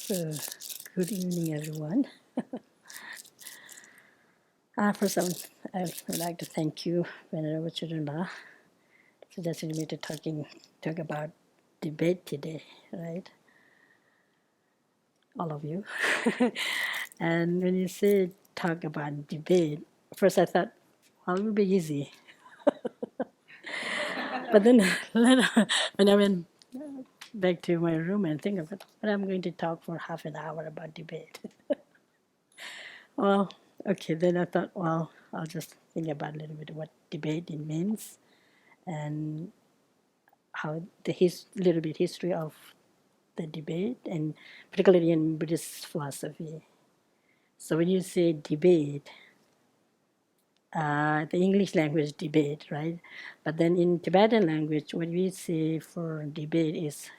So, good evening, everyone. First, I would like to thank you, Venerable Chudunda, suggesting me to talk about debate today, right? All of you. And when you say talk about debate, first I thought, well, it would be easy. But then later, when I went back to my room and think about, but I'm going to talk for half an hour about debate. Well, okay, then I thought, well, I'll just think about a little bit what debate it means and how little bit history of the debate, and particularly in Buddhist philosophy. So when you say debate, the English language debate, right? But then in Tibetan language, what we say for debate is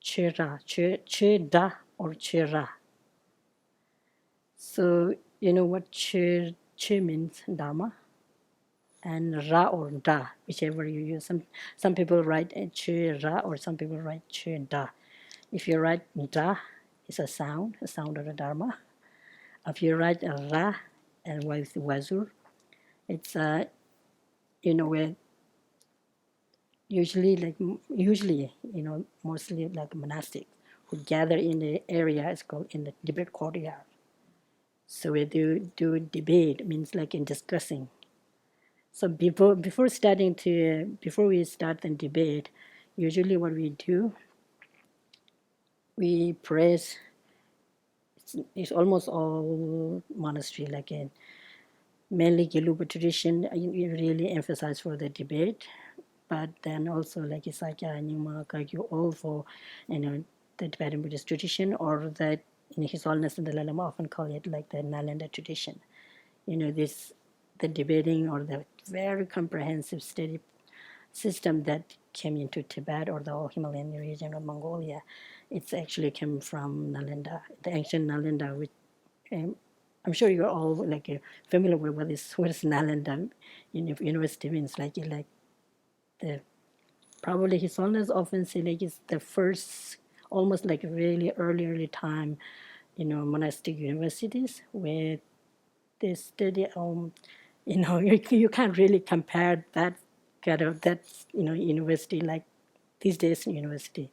chera, cheda or chera. So you know what che means, Dharma, and ra or da, whichever you use. Some people write che ra, or some people write che da. If you write da, it's a sound of the Dharma. If you write ra and with wazur, it's where usually mostly like monastics who gather in the area is called in the debate courtyard. So we do debate means like in discussing. So before we start the debate, usually what we do, we praise. It's almost all monastery, like in mainly Gelupa tradition, you really emphasize for the debate, but then also like Isakya and Nyingma Kagyu, all for the Tibetan Buddhist tradition, or that His Holiness and the Dalai Lama often call it like the Nalanda tradition. The debating or the very comprehensive study system that came into Tibet or the whole Himalayan region of Mongolia, it's actually came from Nalanda, the ancient Nalanda, which I'm sure you're all like familiar with what is Nalanda University means. Like the probably His Holiness often say like it's the first, almost like really early time, monastic universities where they study. You can't really compare that university like these days university.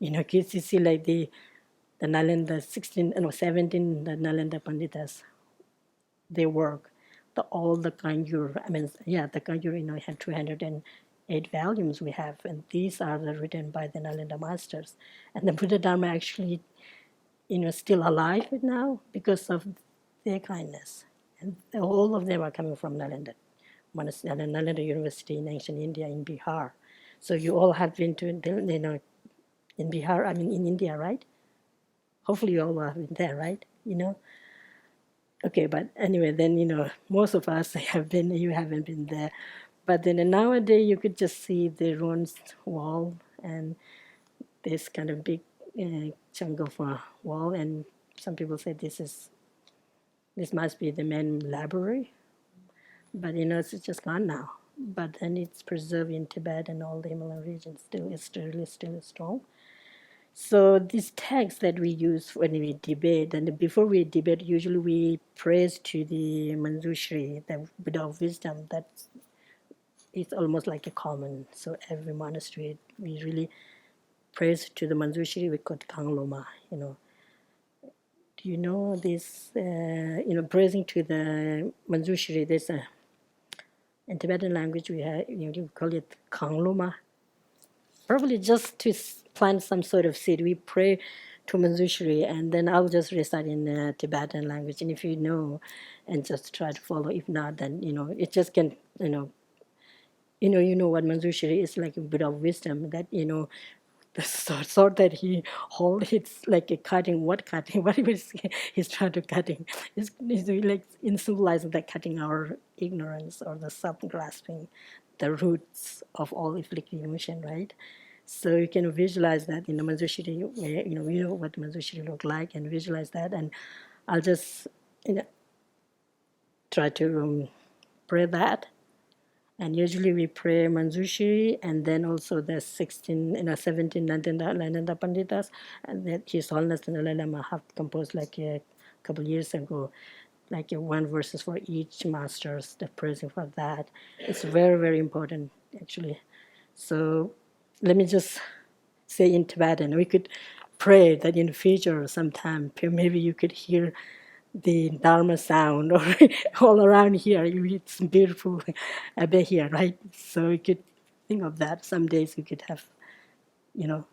Kids you see like the Nalanda 17, the Nalanda Panditas, they work. All the Kanjur, the Kanjur, have 208 volumes we have, and these are written by the Nalanda masters. And the Buddha Dharma actually, still alive now because of their kindness. And all of them are coming from Nalanda University in ancient India, in Bihar. So you all have been to, in Bihar, in India, right? Hopefully you all have been there, right? Okay, but anyway, then, most of us you haven't been there. But then nowadays you could just see the ruins wall and this kind of big chunk of wall, and some people say this must be the main library, but it's just gone now. But then it's preserved in Tibet and all the Himalayan regions. Still strong. So these texts that we use when we debate, and before we debate, usually we praise to the Manjushri, the Buddha of wisdom. It's almost like a common. So every monastery, we really praise to the Manjushri. We call it Kangloma. Do you know this? Praising to the Manjushri. There's in Tibetan language we have. You call it Kangloma. Probably just to plant some sort of seed. We pray to Manjushri, and then I'll just recite in Tibetan language. And if you know, and just try to follow. If not, then it just can what Manjushri is like, a bit of wisdom that the sword that he holds, it's like a cutting. What cutting? What he's trying to cutting? It's like in symbolizing that cutting our ignorance or the self-grasping, the roots of all afflictive emotion, right? So you can visualize that in the Manjushri, where you know what Manjushri look like, and visualize that. And I'll just try to pray that. And usually we pray Manjushri, and then also the 17 Nanda Panditas, and that His Holiness the Dalai Lama have composed like a couple years ago, like one verses for each masters, the praising for that. It's very, very important, actually. So let me just say in Tibetan, we could pray that in the future sometime, maybe you could hear the Dharma sound or all around here. It's beautiful Abbey here, right? So we could think of that. Some days we could have, you know.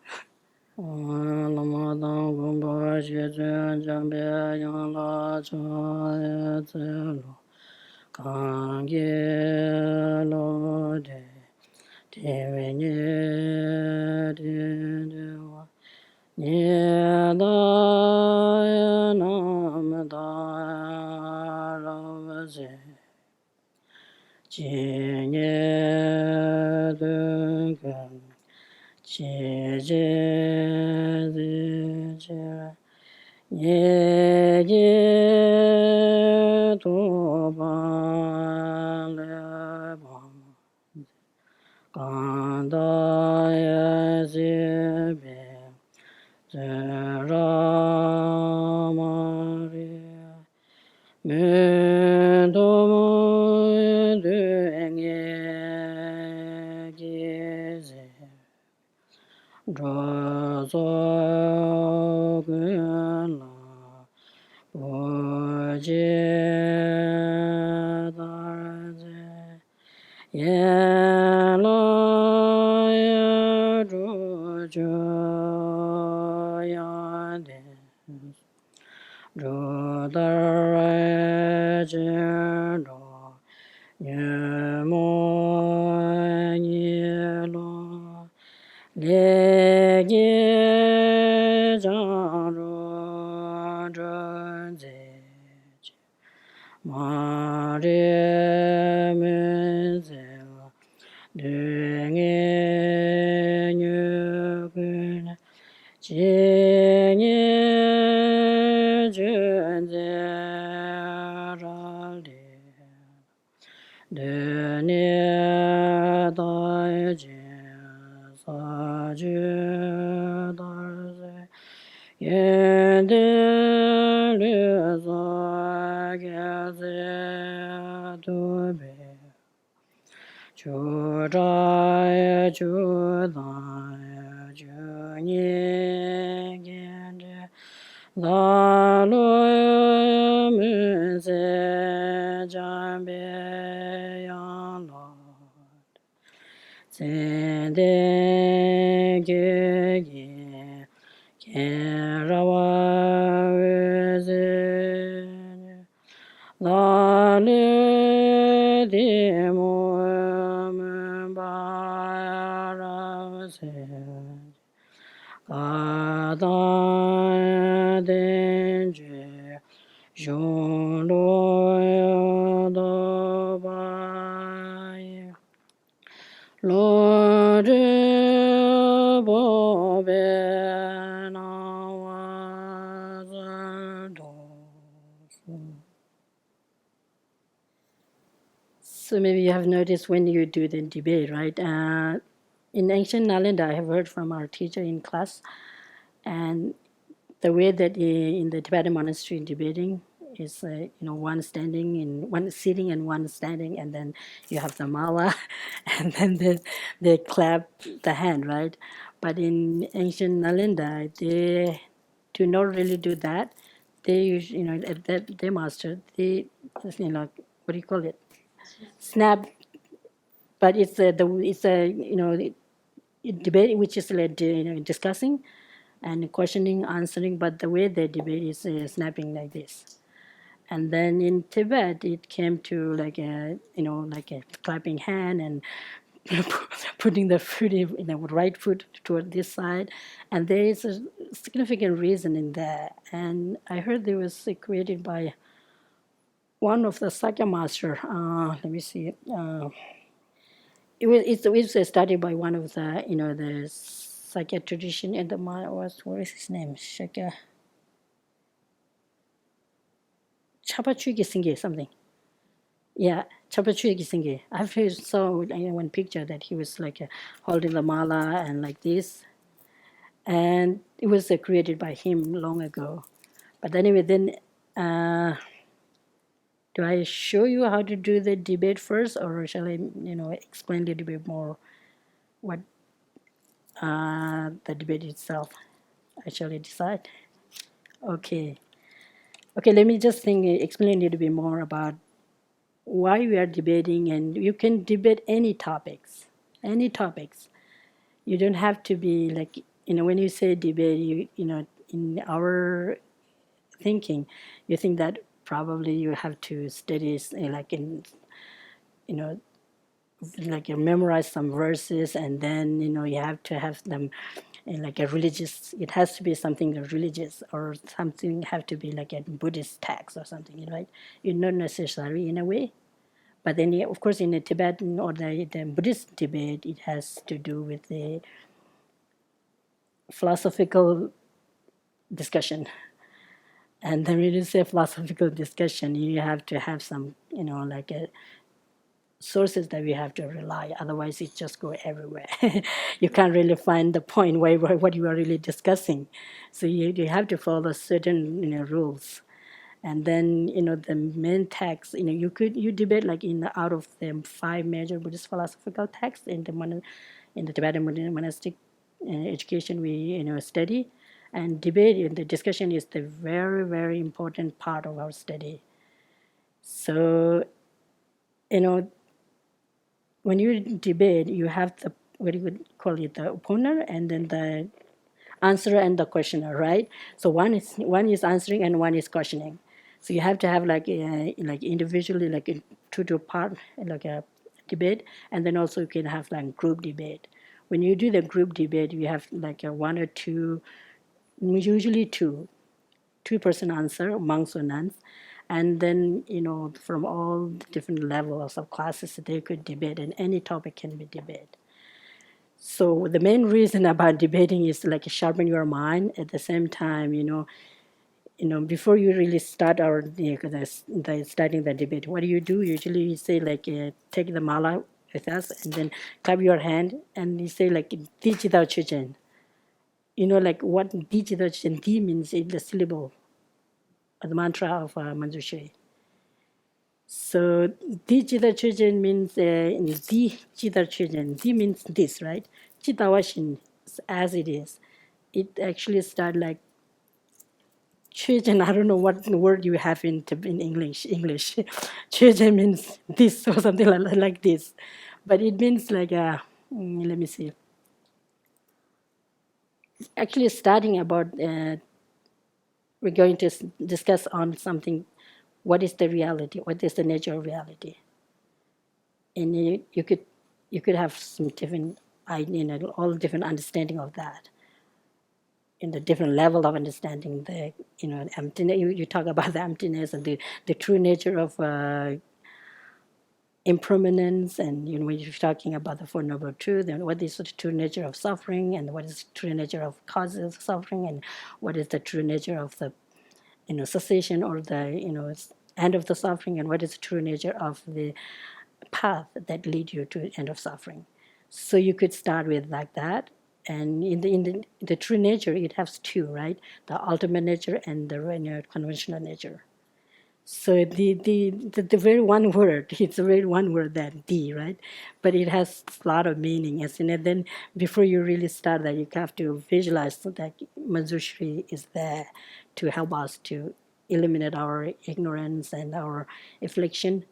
So maybe you have noticed when you do the debate, right? In ancient Nalanda, I have heard from our teacher in class, and the way that in the Tibetan monastery debating is, one standing in one sitting and one standing, and then you have the mala, and then they clap the hand, right? But in ancient Nalanda, they do not really do that. They usually, they master, what do you call it? Snap, but it's a debate which is like discussing and questioning, answering, but the way they debate is snapping like this. And then in Tibet, it came to like like a clapping hand and putting the foot right foot toward this side, and there is a significant reason in that. And I heard there was created by one of the Sakya master. Let me see. It was studied by one of the the Sakya tradition in the what is his name? Shaka Chapa Chugi Singye something. Yeah, Chopa Gisinge. I've saw one picture that he was like holding the mala and like this, and it was created by him long ago. But anyway, then do I show you how to do the debate first, or shall I, explain a little bit more what the debate itself? I shall decide. Okay. Okay, let me just explain a little bit more about why we are debating, and you can debate any topics, any topics. You don't have to be like, when you say debate, in our thinking, you think that probably you have to study like in, you know, like you memorize some verses, and then you have to have them in like a religious. It has to be something religious, or something have to be like a Buddhist text or something, right? It's not necessary in a way. But then, yeah, of course, in the Tibetan or the Buddhist debate, it has to do with the philosophical discussion. And then when you say philosophical discussion, you have to have some, like sources that we have to rely. Otherwise, it just go everywhere. You can't really find the point where what you are really discussing. So you have to follow certain rules. And then the main text, you debate like out of the 5 major Buddhist philosophical texts in the Tibetan monastic education we study, and debate and the discussion is the very, very important part of our study. So when you debate, you have the, what you would call it, the opponent, and then the answerer and the questioner, right? So one is answering and one is questioning. So you have to have like individually, like in two part, like a debate, and then also you can have like group debate. When you do the group debate, you have like a one or two, usually two-person answer, monks or nuns, and then from all the different levels of classes they could debate, and any topic can be debated. So the main reason about debating is to like sharpen your mind. At the same time, before you really start starting the debate, what do? Usually you say like take the mala with us, and then clap your hand, and you say like teach without chichen. Like what teach without chichen? Di means in the syllable, the mantra of Manjushri. So di chita chujen means di chita chujen. Di means this, right? Chitawashin, as it is. It actually start like chujen. I don't know what word you have in English. Chujen means this or something like this, but it means like let me see. Actually, starting about we're going to discuss on something. What is the reality? What is the nature of reality? And you could have some different all different understanding of that, in the different level of understanding the emptiness. You talk about the emptiness and the true nature of impermanence, and when you're talking about the Four Noble Truths, and what is the true nature of suffering, and what is the true nature of causes of suffering, and what is the true nature of the cessation or the end of the suffering, and what is the true nature of the path that lead you to end of suffering. So you could start with like that, and in the true nature, it has two, right? The ultimate nature and the conventional nature. So the very one word, it's a very one word, that D, right? But it has a lot of meaning. And then before you really start that, you have to visualize that Manjushri is there to help us to eliminate our ignorance and our affliction.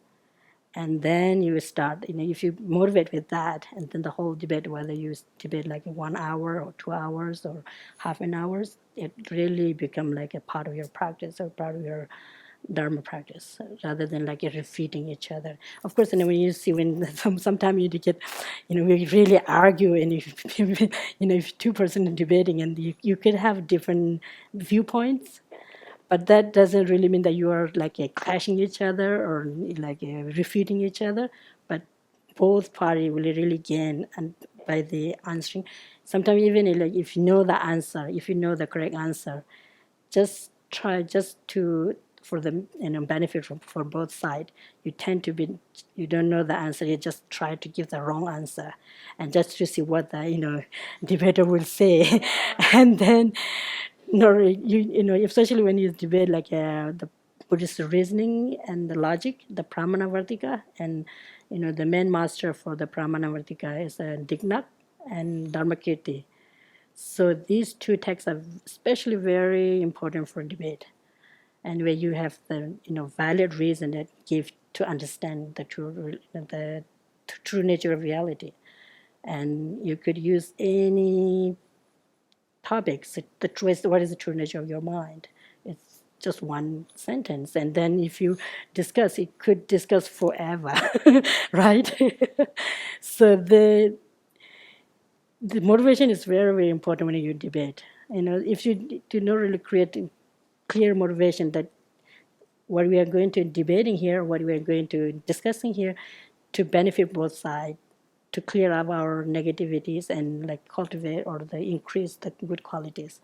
And then you start, if you motivate with that, and then the whole debate, whether you debate like 1 hour or 2 hours or half an hour, it really become like a part of your practice or part of your Dharma practice, rather than like refuting each other. Of course, when you see sometimes you get, we really argue, and if two-person debating, and you could have different viewpoints, but that doesn't really mean that you are like clashing each other or like refuting each other. But both parties will really gain and by the answering. Sometimes even like if you know the answer, if you know the correct answer, just try just to for the benefit for both sides. You tend to be, you don't know the answer, you just try to give the wrong answer, and just to see what the debater will say, and then especially when you debate like the Buddhist reasoning and the logic, the Pramanavartika, and the main master for the Pramanavartika is Dignak and Dharmakirti. So these two texts are especially very important for debate, and where you have the valid reason that give to understand the true nature of reality, and you could use any topics. The choice, what is the true nature of your mind? It's just one sentence, and then if you discuss, it could discuss forever, right? So the motivation is very, very important when you debate. If you do not really create clear motivation that what we are going to debating here, what we are going to discussing here, to benefit both sides, to clear up our negativities and like cultivate or increase the good qualities.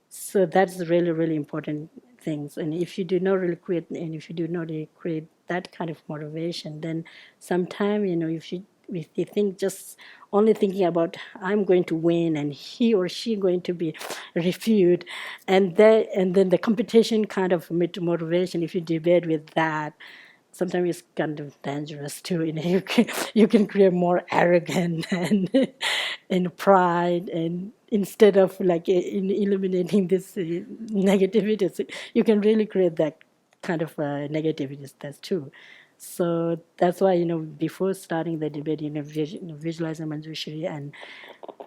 So that's really, really important things. And if you do not really create, and if you do not really create that kind of motivation, then sometimes, if you think just only thinking about I'm going to win and he or she going to be refuted, and then the competition kind of motivation, if you debate with that, sometimes it's kind of dangerous too. You can create more arrogance and pride, and instead of like in eliminating this negativity, you can really create that kind of negativity. That's true. So that's why before starting the debate, visualizing Manjushri and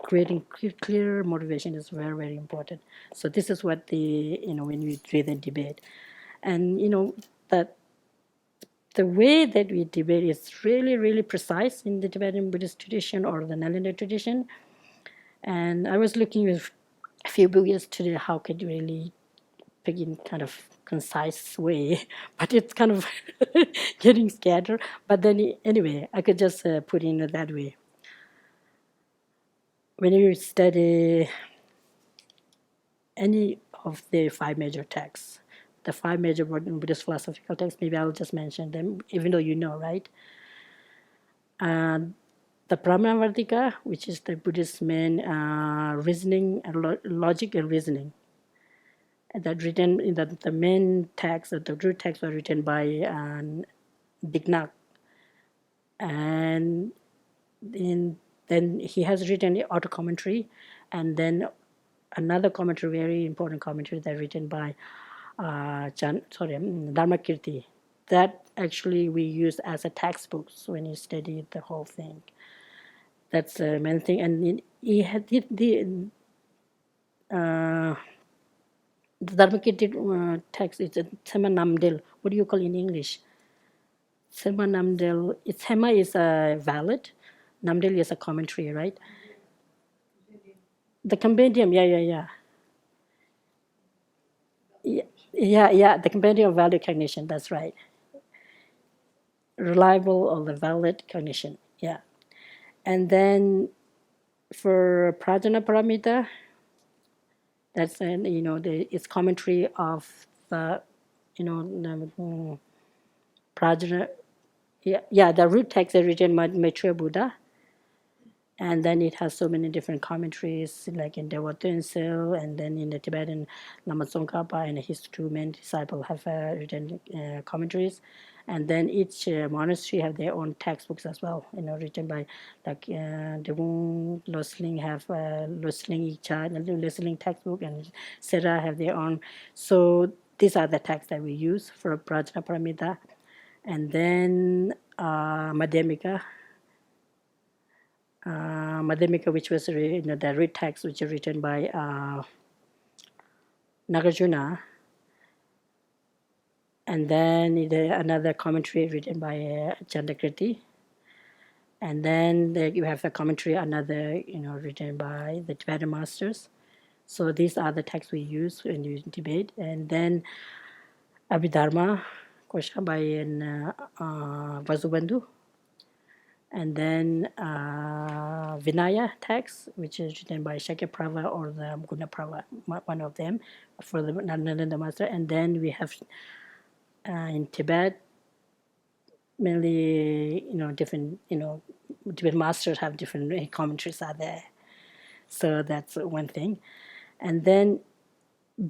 creating clear motivation is very, very important. So this is what when we do the debate, and that the way that we debate is really, really precise in the Tibetan Buddhist tradition or the Nalanda tradition. And I was looking with a few Buddhists today, how could you really pick in kind of concise way, but it's kind of getting scattered. But then anyway, I could just put in it that way. When you study any of the five major texts, the five major Buddhist philosophical texts, maybe I'll just mention them, even though you know, right? The Pramanavartika, which is the Buddhist main reasoning and logic and reasoning, that written in the main text, the root text were written by Dignak, and then he has written the auto commentary, and then another commentary, very important commentary, that written by Dharmakirti. That actually we use as a textbook when you study the whole thing. That's the main thing. And he had the Dharmakirti text is a Sema Namdel. What do you call in English? Sema Namdel. Sema is valid. Namdel is a commentary, right? The compendium, yeah. Yeah, the compendium of valid cognition, that's right. Reliable or the valid cognition, yeah. And then for Prajna Paramita, that's it's commentary of the Prajna. Yeah, the root text is written by Maitreya Buddha, and then it has so many different commentaries, like in Dewa Tenzin, and then in the Tibetan Lama Tsongkhapa and his two main disciples have written commentaries, and then each monastery have their own textbooks as well, written by like Devung Losling have Losling Icha, Losling textbook, and Sera have their own. So these are the texts that we use for Prajna Paramita, and then Madhyamika. Madhyamika, which was the root text, which is written by Nagarjuna, and then another commentary written by Chandakirti, and then you have a commentary, another written by the Tibetan masters. So these are the texts we use when you debate, and then Abhidharma Kosha by Vasubandhu. And then Vinaya text, which is written by Shakyaprava or the Gunaprava, one of them, for the Nalanda master. And then we have in Tibet, mainly, different, Tibetan masters have different commentaries are there. So that's one thing. And then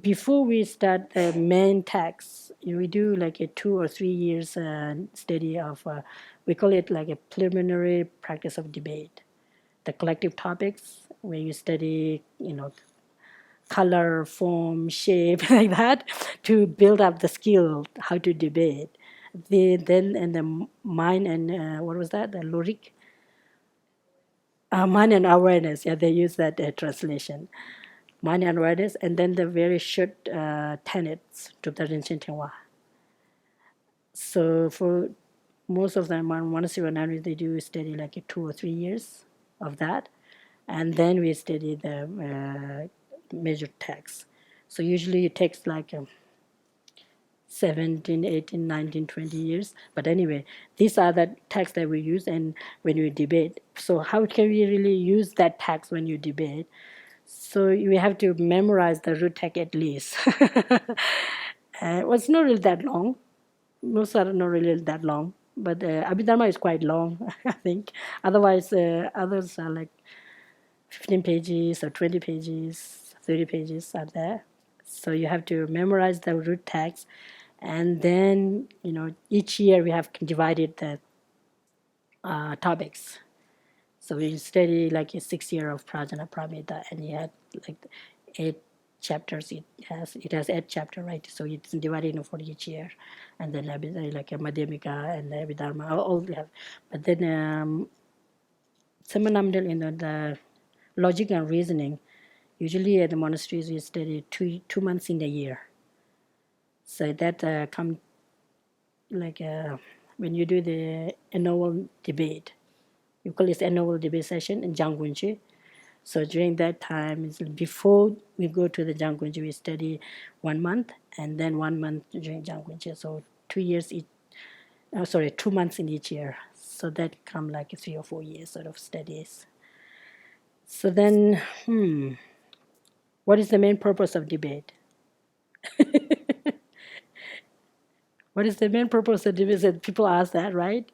before we start the main text, we do like a 2 or 3 years study of, we call it like a preliminary practice of debate. The collective topics where you study, color, form, shape, like that, to build up the skill how to debate. Then and the mind and what was that? The lyric, mind and awareness. Yeah, they use that translation. Mind and awareness, and then the very short tenets to the Rinchen Tenwa. So for most of them on 109, they do study like 2 or 3 years of that, and then we study the major texts. So usually it takes like 17, 18, 19, 20 years. But anyway, these are the texts that we use and when we debate. So how can we really use that text when you debate? So you have to memorize the root text at least. Well, it's not really that long. Most are not really that long. But Abhidharma is quite long, I think. Otherwise, others are like 15 pages or 20 pages, 30 pages are there. So you have to memorize the root text. And then, each year we have divided the topics. So we study like a 6 year of Prajna Pramita, and you had like 8 chapters. It has 8 chapter, right? So it's divided for each year, and then like a Madhyamika and the Abhidharma, all we have. But then Samanamdal, the logic and reasoning. Usually at the monasteries we study 2 months in a year. So that come like when you do the annual debate. You call this annual debate session in Janggunji. So during that time, before we go to the Janggunji, we study 1 month, and then 1 month during Janggunji. So 2 years each. 2 months in each year. So that come like 3 or 4 years sort of studies. So then, what is the main purpose of debate? What is the main purpose of debate? People ask that, right?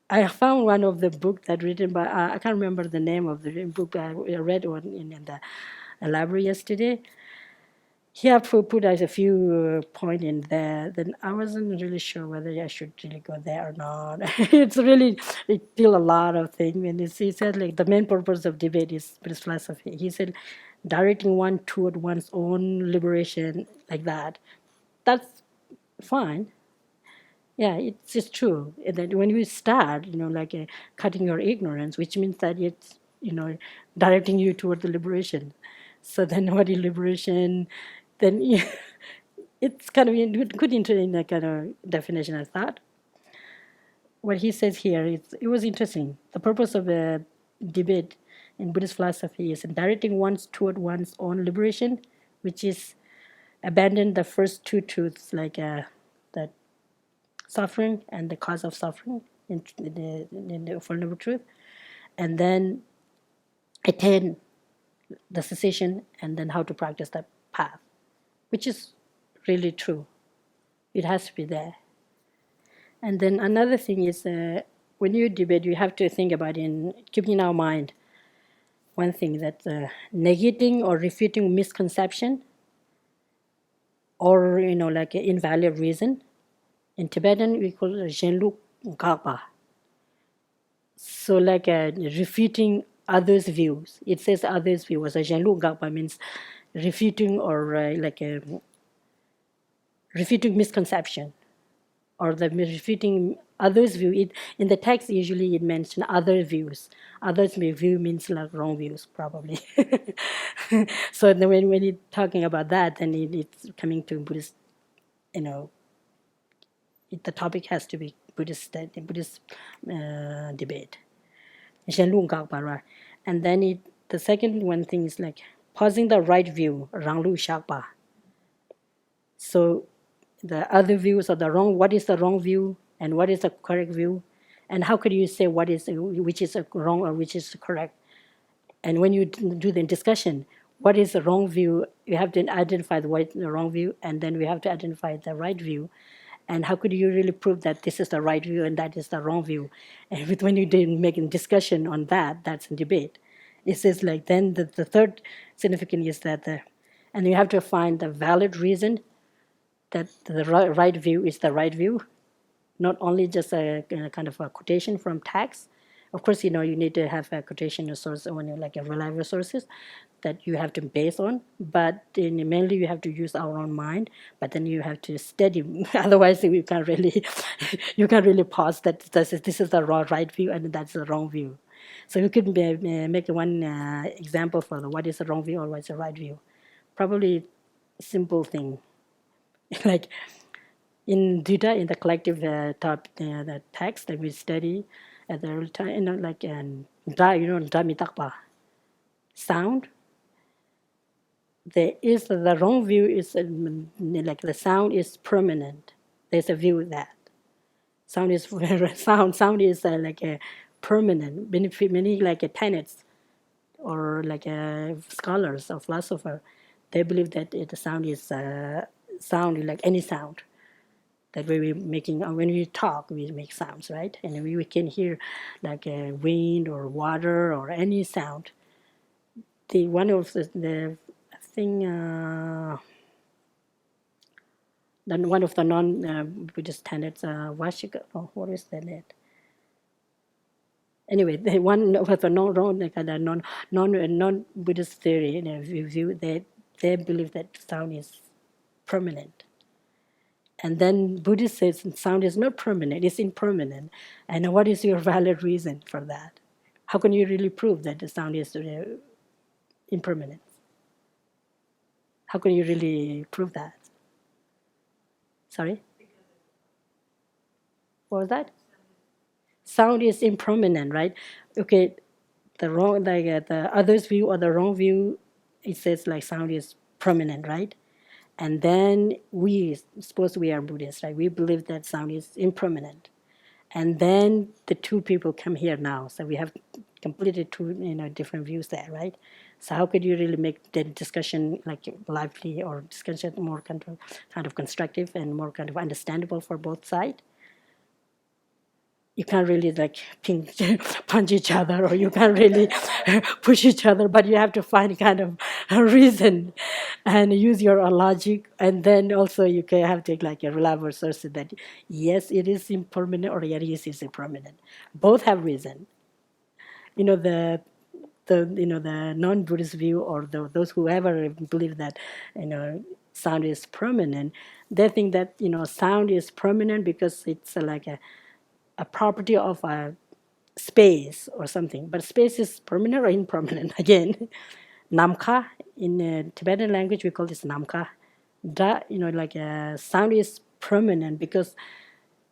I found one of the book that written by, I can't remember the name of the book, but I read one in the library yesterday. He had put as a few point in there. Then I wasn't really sure whether I should really go there or not. It's really, it feel a lot of things. And he said like the main purpose of debate is Buddhist philosophy. He said directing one toward one's own liberation, like that. That's fine. Yeah, it's just true. And then when you start, like cutting your ignorance, which means that it's, directing you toward the liberation. So then what is liberation? Then it's kind of good into in that kind of definition, I thought. What he says here, it was interesting. The purpose of a debate in Buddhist philosophy is directing one's toward one's own liberation, which is abandon the first two truths, like that suffering and the cause of suffering in the Four Noble Truth, and then attain the cessation, and then how to practice that path, which is really true. It has to be there. And then another thing is when you debate, you have to think about keeping in our mind one thing, that negating or refuting misconception or like an invalid reason. In Tibetan, we call it Zhenlu Gapa. So like refuting others' views. It says others' views. So Zhenlu Gapa means refuting or refuting misconception or the refuting others' view. In the text, usually it mentions other views. Others' view means like wrong views, probably. So then when you're talking about that, then it's coming to Buddhist, the topic has to be Buddhist debate. And then the second one thing is like posing the right view, Ranglu Shakpa. So the other views are the wrong. What is the wrong view and what is the correct view? And how could you say which is wrong or which is correct? And when you do the discussion, what is the wrong view? You have to identify the wrong view, and then we have to identify the right view. And how could you really prove that this is the right view and that is the wrong view? And when you didn't make a discussion on that, that's a debate. It says like then the third significance is that and you have to find the valid reason that the right view is the right view, not only just a kind of a quotation from text. Of course, you need to have a quotation source when you like a reliable sources that you have to base on, but mainly you have to use our own mind. But then you have to study, otherwise you can't really, you can't really pause that this is the right view and that's the wrong view. So you could make one example for what is the wrong view or what is the right view. Probably simple thing, like in Buddha, in the collective the text that we study at the early time, like Damitakpa, sound. There is the wrong view is like the sound is permanent. There's a view that sound is sound is like a permanent. Many like tenets or like scholars or philosophers, they believe that the sound is sound like any sound. That way we making when we talk we make sounds, right? And we can hear like wind or water or any sound. The one of the thing then one of the non-Buddhist tenets, Vashika, what is that? Anyway, the one of the non-Buddhist theory view, they believe that sound is permanent. And then Buddhist says sound is not permanent, it's impermanent. And what is your valid reason for that? How can you really prove that the sound is impermanent? How can you really prove that? Sorry? What was that? Sound is impermanent, right? Okay, the wrong, like the other's view or the wrong view, it says like sound is permanent, right? And then we, suppose we are Buddhists, right? We believe that sound is impermanent. And then the two people come here now, so we have completely two different views there, right? So how could you really make the discussion like lively or discussion more kind of constructive and more kind of understandable for both sides? You can't really like punch each other or you can't really push each other, but you have to find kind of a reason and use your logic. And then also you can have to like a reliable source that yes, it is impermanent or yes, it's impermanent. Both have reason. The non-Buddhist view or those who ever believe that sound is permanent, they think that sound is permanent because it's like a property of a space or something. But space is permanent or impermanent again. Namka, in Tibetan language we call this namka. Da, like sound is permanent because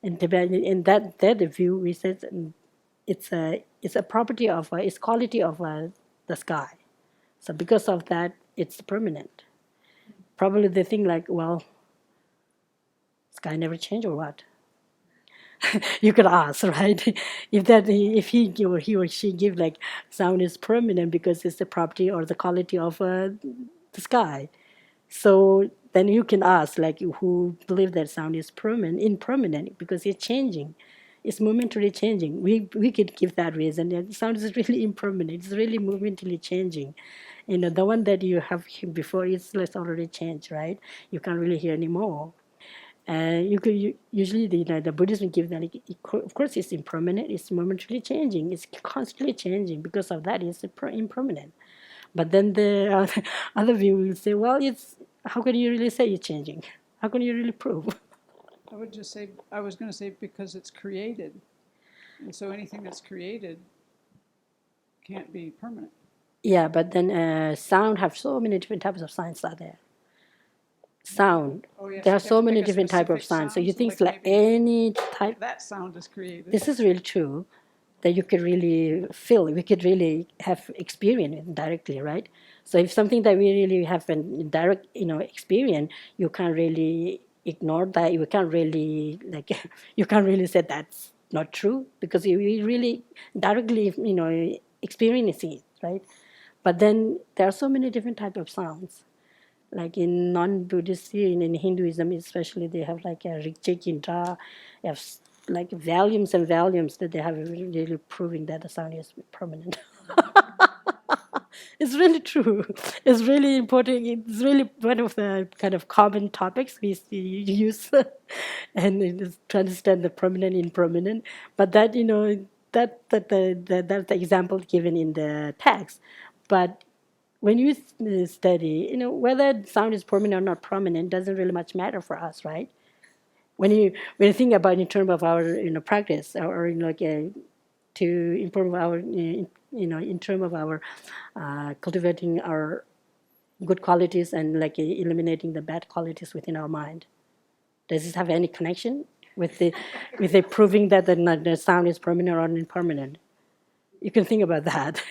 in Tibetan, in that view, we said it's a property of it's quality of the sky. So because of that, it's permanent. Probably they think like, well, sky never change or what? You could ask, right? If he or she give like sound is permanent because it's the property or the quality of the sky. So then you can ask like who believe that sound is impermanent because it's changing. It's momentarily changing. We could give that reason. That sound is really impermanent. It's really momentarily changing. The one that you have before is already changed, right? You can't really hear anymore. You could usually the Buddhism gives that of course it's impermanent, it's momentarily changing, it's constantly changing. Because of that, it's impermanent. But then the other view will say, well, it's how can you really say it's changing? How can you really prove? I was going to say because it's created. And so anything that's created can't be permanent. Yeah, but then sound have so many different types of signs out there. Sound. Oh, yes, There are so many different types of sounds. So you think like any type. That sound is created. This is really true. That you could really feel, we could really have experience it directly, right? So if something that we really have a direct, experience, you can't really ignore that. You can't really like, you can't really say that's not true because you really directly, experiencing it, right? But then there are so many different types of sounds. Like in non-Buddhist, in Hinduism especially, they have like a Rikche Kinta, they have like volumes and volumes that they have really proving that the sound is permanent. It's really true. It's really important. It's really one of the kind of common topics we use, and it is to understand the permanent, impermanent. But that that's the example given in the text. But when you study, whether sound is permanent or not permanent doesn't really much matter for us, right? When you think about in terms of our practice or like to improve our in terms of our cultivating our good qualities and like eliminating the bad qualities within our mind. Does this have any connection with the proving that the sound is permanent or impermanent? You can think about that.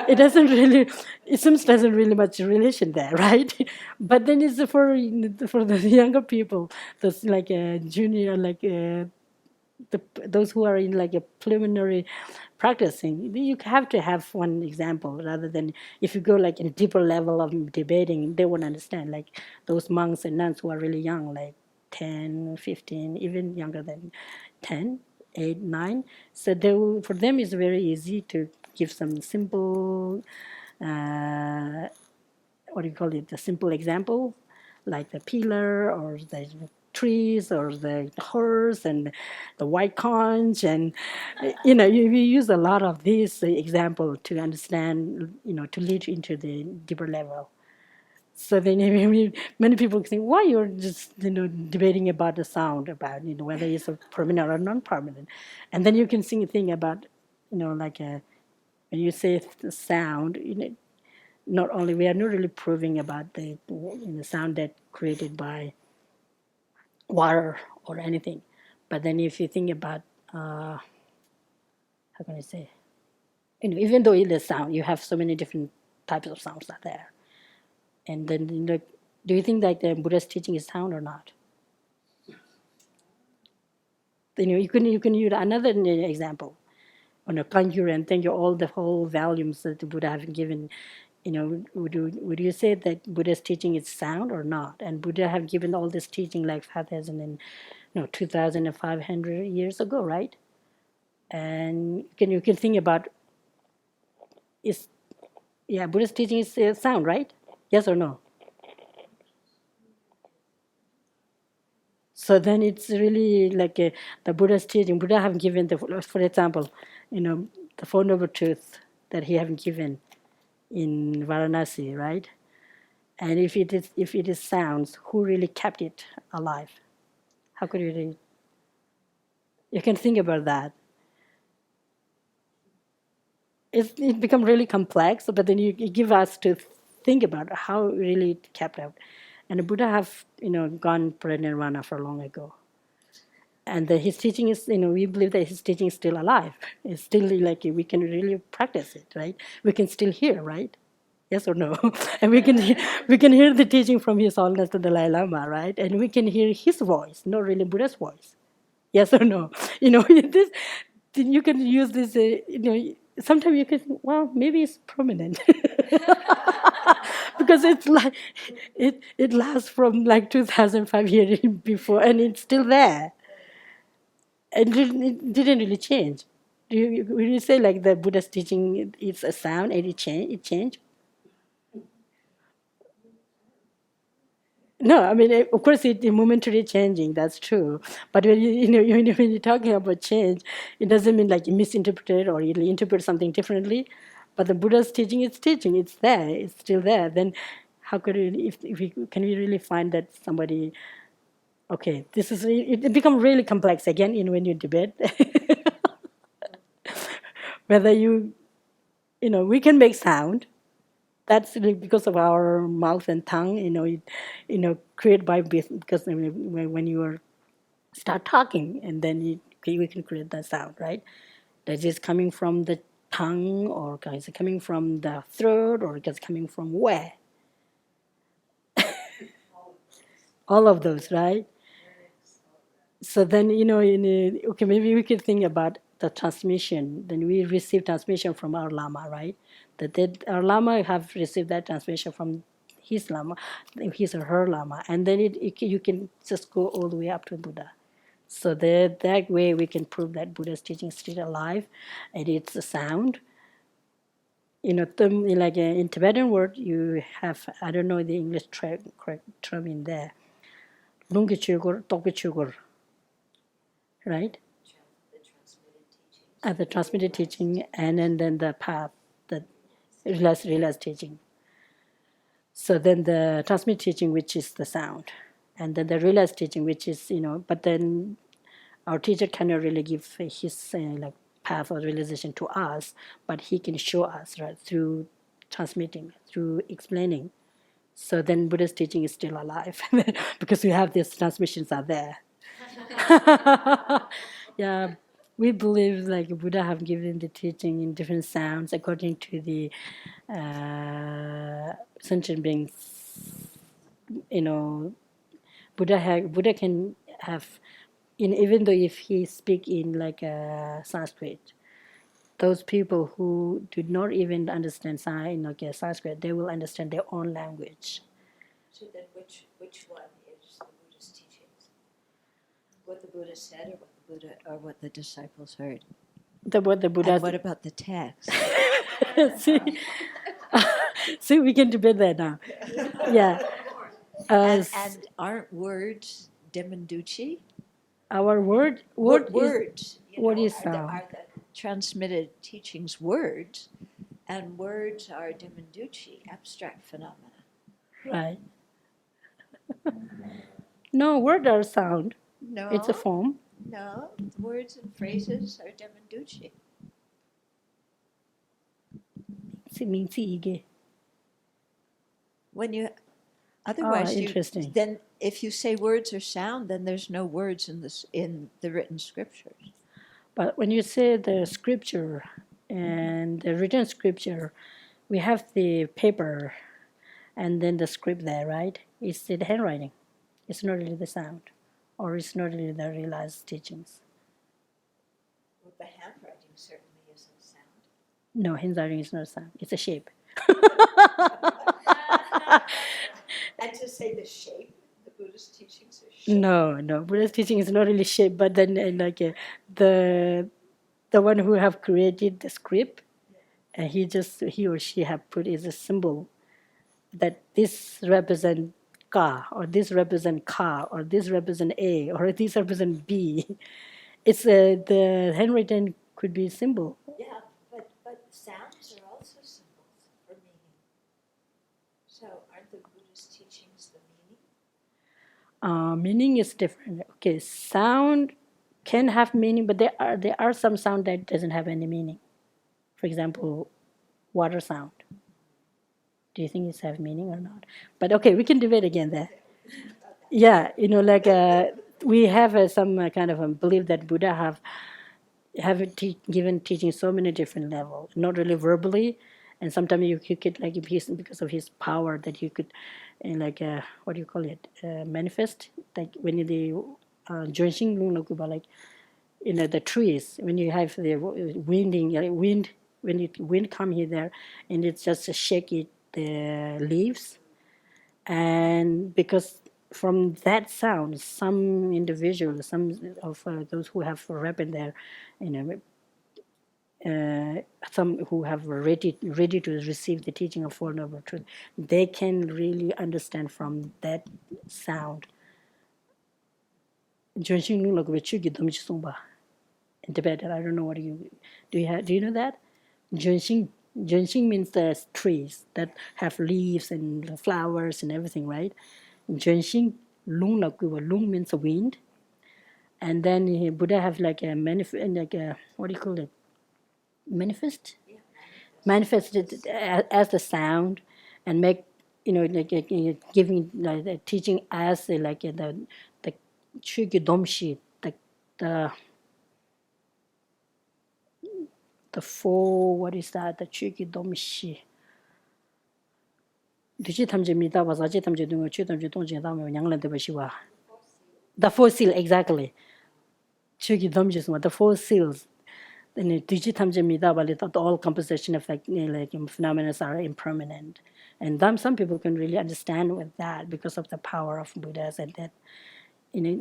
It doesn't really, it seems doesn't really much relation there, right? But then it's for the younger people, those like junior, like those who are in like a preliminary practicing, you have to have one example rather than if you go like in a deeper level of debating, they won't understand. Like those monks and nuns who are really young, like 10, 15, even younger than 10, 8, 9. So for them it's very easy to give some simple, what do you call it, the simple example, like the pillar or the trees or the horse and the white conch, and you use a lot of these example to understand, to lead into the deeper level. So then many people think, why you're just debating about the sound, about whether it's a permanent or non-permanent, and then you can think about like when you say the sound, not only we are not really proving about the sound that created by water or anything, but then if you think about how can I say, even though it is sound, you have so many different types of sounds out there, and then do you think that the Buddha's teaching is sound or not? You can use another example on a conjure and think all the whole volumes that the Buddha have given. Would you say that Buddha's teaching is sound or not? And Buddha have given all this teaching like 5,000 and 2,500 years ago, right? And you can think about is Buddha's teaching is sound, right? Yes or no? So then it's really like the Buddha's teaching. Buddha have given for example, the Four Noble Truths that he have given in Varanasi, right? And if it is sounds, who really kept it alive? How could you really? You can think about that. It becomes really complex, but then you give us to think about how really it kept out. And the Buddha have gone parinirvana for long ago, and his teaching is we believe that his teaching is still alive. It's still like we can really practice it, right? We can still hear, right? Yes or no? And we can hear the teaching from His Holiness the Dalai Lama, right? And we can hear his voice, not really Buddha's voice. Yes or no? This you can use this. Sometimes you can think, well, maybe it's permanent because it's like it lasts from like 2005 years before, and it's still there, and it didn't really change. When you say like the Buddha's teaching, it's a sound and it changed. No, I mean, of course, it's momentary changing. That's true. But when you're talking about change, it doesn't mean like you misinterpret it or you interpret something differently. But the Buddha's teaching, it's teaching. It's there. It's still there. Then, how could we? If we can we really find that somebody? Okay, this is it becomes really complex again. When you debate, whether we can make sound. That's because of our mouth and tongue, create by because when you start talking, and then we can create that sound, right? That is coming from the tongue, or is it coming from the throat, or is it coming from where? All of those, right? So then, okay, maybe we could think about the transmission. Then we receive transmission from our Lama, right? Our Lama have received that transmission from his Lama, his or her Lama, and then you can just go all the way up to Buddha. So that way we can prove that Buddha's teaching is still alive, and it's a sound. Like in Tibetan word, you have, I don't know the English correct term in there. Lungi chugur, toki chugur, right? The transmitted teaching, and then the path, the realized teaching. So then the transmitted teaching, which is the sound, and then the realized teaching, which is, but then our teacher cannot really give his like path or realization to us, but he can show us, right, through transmitting, through explaining. So then Buddha's teaching is still alive because we have these transmissions are there. Yeah, we believe like Buddha have given the teaching in different sounds according to the sentient beings. Buddha can have, even though if he speak in like Sanskrit, those people who do not even understand Sanskrit, they will understand their own language. So then which one is the Buddhist teachings? What the Buddha said, or what the disciples heard? What the Buddha. And what about the text? See, we can debate that now. Yeah. And aren't words demanduchi? Our word words. What is are sound? the transmitted teachings words, and words are demanduchi, abstract phenomena. Right. No, words are sound. No. It's a form. No, words and phrases are demanduchi. When you, otherwise, interesting. Then if you say words are sound, then there's no words in the written scriptures. But when you say the scripture and the written scripture, we have the paper and then the script there, right? It's the handwriting. It's not really the sound, or it's not really the realized teachings. Well, the handwriting certainly isn't sound. No, handwriting is not a sound. It's a shape. And to say the shape, the Buddhist teachings are shape. No, Buddhist teaching is not really shape, but then the one who have created the script, and he or she have put is a symbol that this represent ka, or this represent ka, or this represent A, or this represent B. It's the handwritten could be symbol. Yeah, but sounds are also symbols for meaning. So aren't the Buddhist teachings the meaning? Meaning is different. Okay, sound can have meaning, but there are some sound that doesn't have any meaning. For example, water sound. Do you think it has meaning or not? But okay, we can debate again there. Yeah, we have some kind of a belief that Buddha have given teaching so many different levels, not really verbally, and sometimes you could because of his power that he could what do you call it, manifest, like when the the trees, when you have the wind, when wind come here there, and it's just shake it the leaves, and because from that sound, some individuals, some of those who have ripened there, some who have ready to receive the teaching of Four Noble Truth, they can really understand from that sound. In Tibetan, I don't know what do you know that? Junxing means the trees that have leaves and flowers and everything, right? Junxing, lung means the wind, and then Buddha have like a what do you call it? Manifest it as the sound, and make giving the teaching as the Chugyudomshi, the four, what is that? The Chugyudomshi. The four seal, exactly. The four seals. all composition effect, phenomena are impermanent. And some people can really understand with that because of the power of Buddhas and that,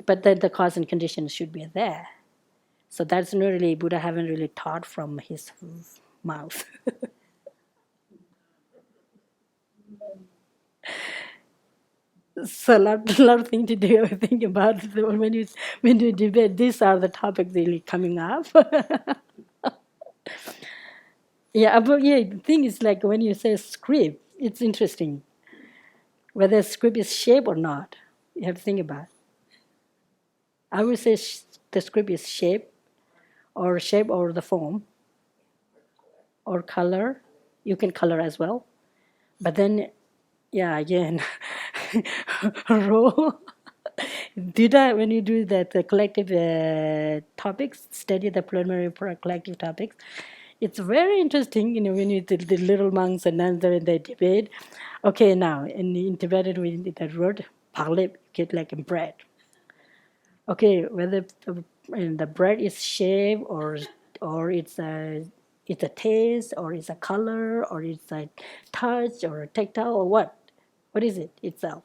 but then the cause and conditions should be there. So that's not really, Buddha haven't really taught from his mouth. So a lot of things to do. Think about when you debate. These are the topics really coming up. The thing is like when you say script, it's interesting. Whether script is shape or not, you have to think about. I would say the script is shape or the form or color. You can color as well, but then again, role. Buddha, when you do that collective topics, study the preliminary collective topics, it's very interesting, when you the little monks and nuns when they debate. Okay, now in Tibetan we need that word parle, get like in bread. Okay, whether the bread is shape or it's a taste or it's a color or it's a touch or a tactile or what is it itself?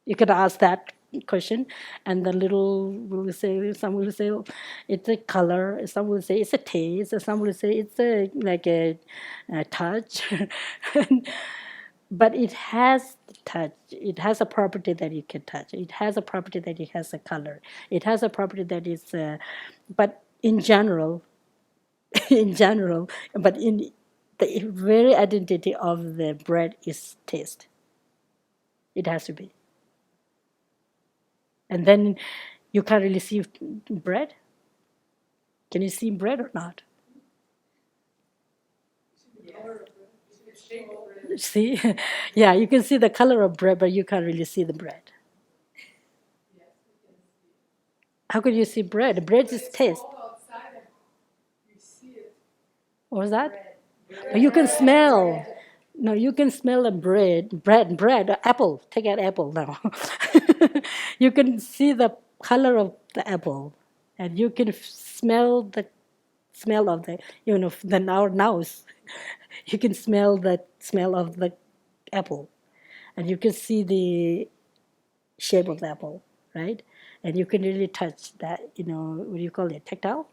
You could ask that question, and the little will say, some will say it's a color, some will say it's a taste, some will say it's a touch. But it has touch. It has a property that you can touch. It has a property that it has a color. It has a property that is, but in general, but in the very identity of the bread is taste. It has to be. And then you can't really see bread. Can you see bread or not? See? Yeah, you can see the color of bread, but you can't really see the bread. How could you see bread? Bread is taste. What was that? But you can smell. No, you can smell a bread, apple. Take an apple now. You can see the color of the apple, and you can smell the smell of the, our nose. You can smell the smell of the apple, and you can see the shape of the apple, right? And you can really touch that, what do you call it, tactile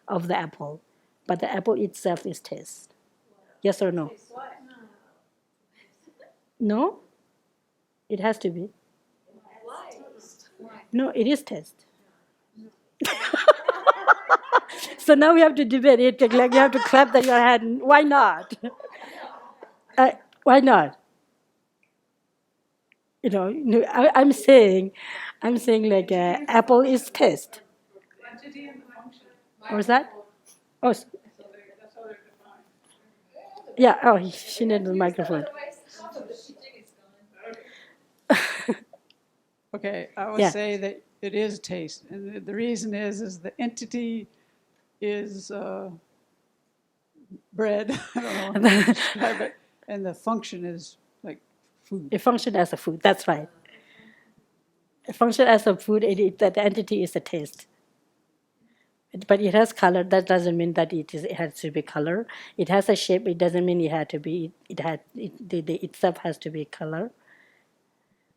of the apple. But the apple itself is taste. Yes or no? No? It has to be. No, it is taste. So now we have to debate it. Like you have to clap your hand. Why not? Why not? I'm saying like apple is taste. What was that? Oh, yeah. Oh, she needed the microphone. Okay, I would say that it is taste, and the reason is the entity is bread. I don't know how to describe it, and the function is like food. It functions as a food. That's right. It functions as a food. That the entity is a taste. But it has color. That doesn't mean that it has to be color. It has a shape. It doesn't mean it had to be. Itself has to be color.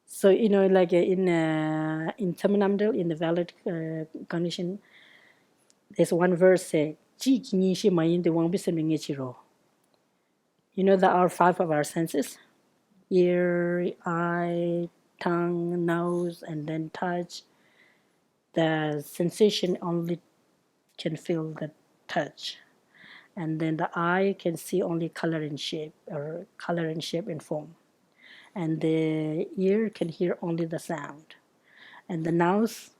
So like in Tamanamdal, in the valid condition, there's one verse say, there are 5 of our senses: ear, eye, tongue, nose, and then touch. The sensation only can feel the touch, and then the eye can see only color and shape, or color and shape and form, and the ear can hear only the sound, and the nose,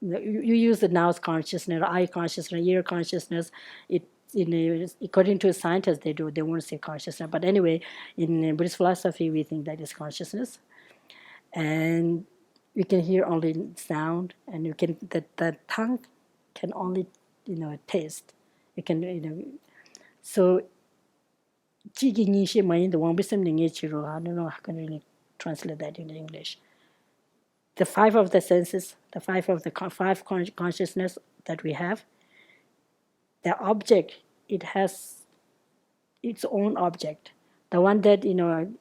you use the nose consciousness, eye consciousness, ear consciousness. It according to scientists, they won't say consciousness, but anyway, in Buddhist philosophy, we think that is consciousness, and you can hear only sound, and you can the tongue can only taste. You can so I don't know how can really translate that in English. The 5 of the senses, the 5 of the 5 consciousness that we have, the object, it has its own object. The one that,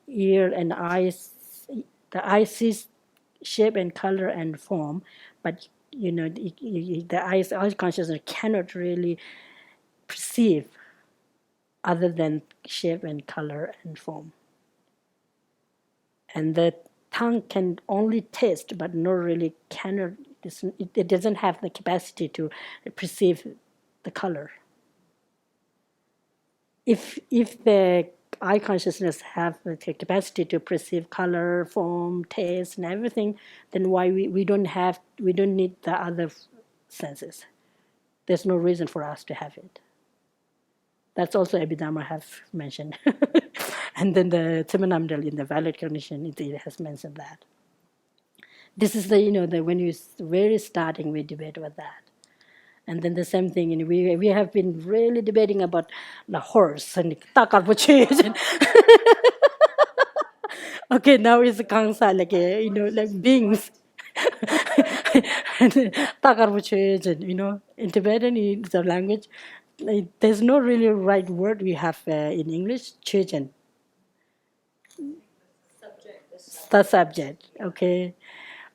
ear and eyes, the eye sees shape and color and form, but, the eye consciousness cannot really perceive other than shape and color and form. And the tongue can only taste, but not really cannot. It doesn't have the capacity to perceive the color. If the eye consciousness have the capacity to perceive color, form, taste, and everything, then why we don't need the other senses? There's no reason for us to have it. That's also Abhidharma have mentioned. And then the Tibetan in the valid cognition, it has mentioned that. This is the when you very starting we debate about that. And then the same thing, we have been really debating about the horse and takar and okay, now it's Kansa, like like beings. Takar in Tibetan, it's a language. There's no really right word we have in English, chechen. The subject, okay.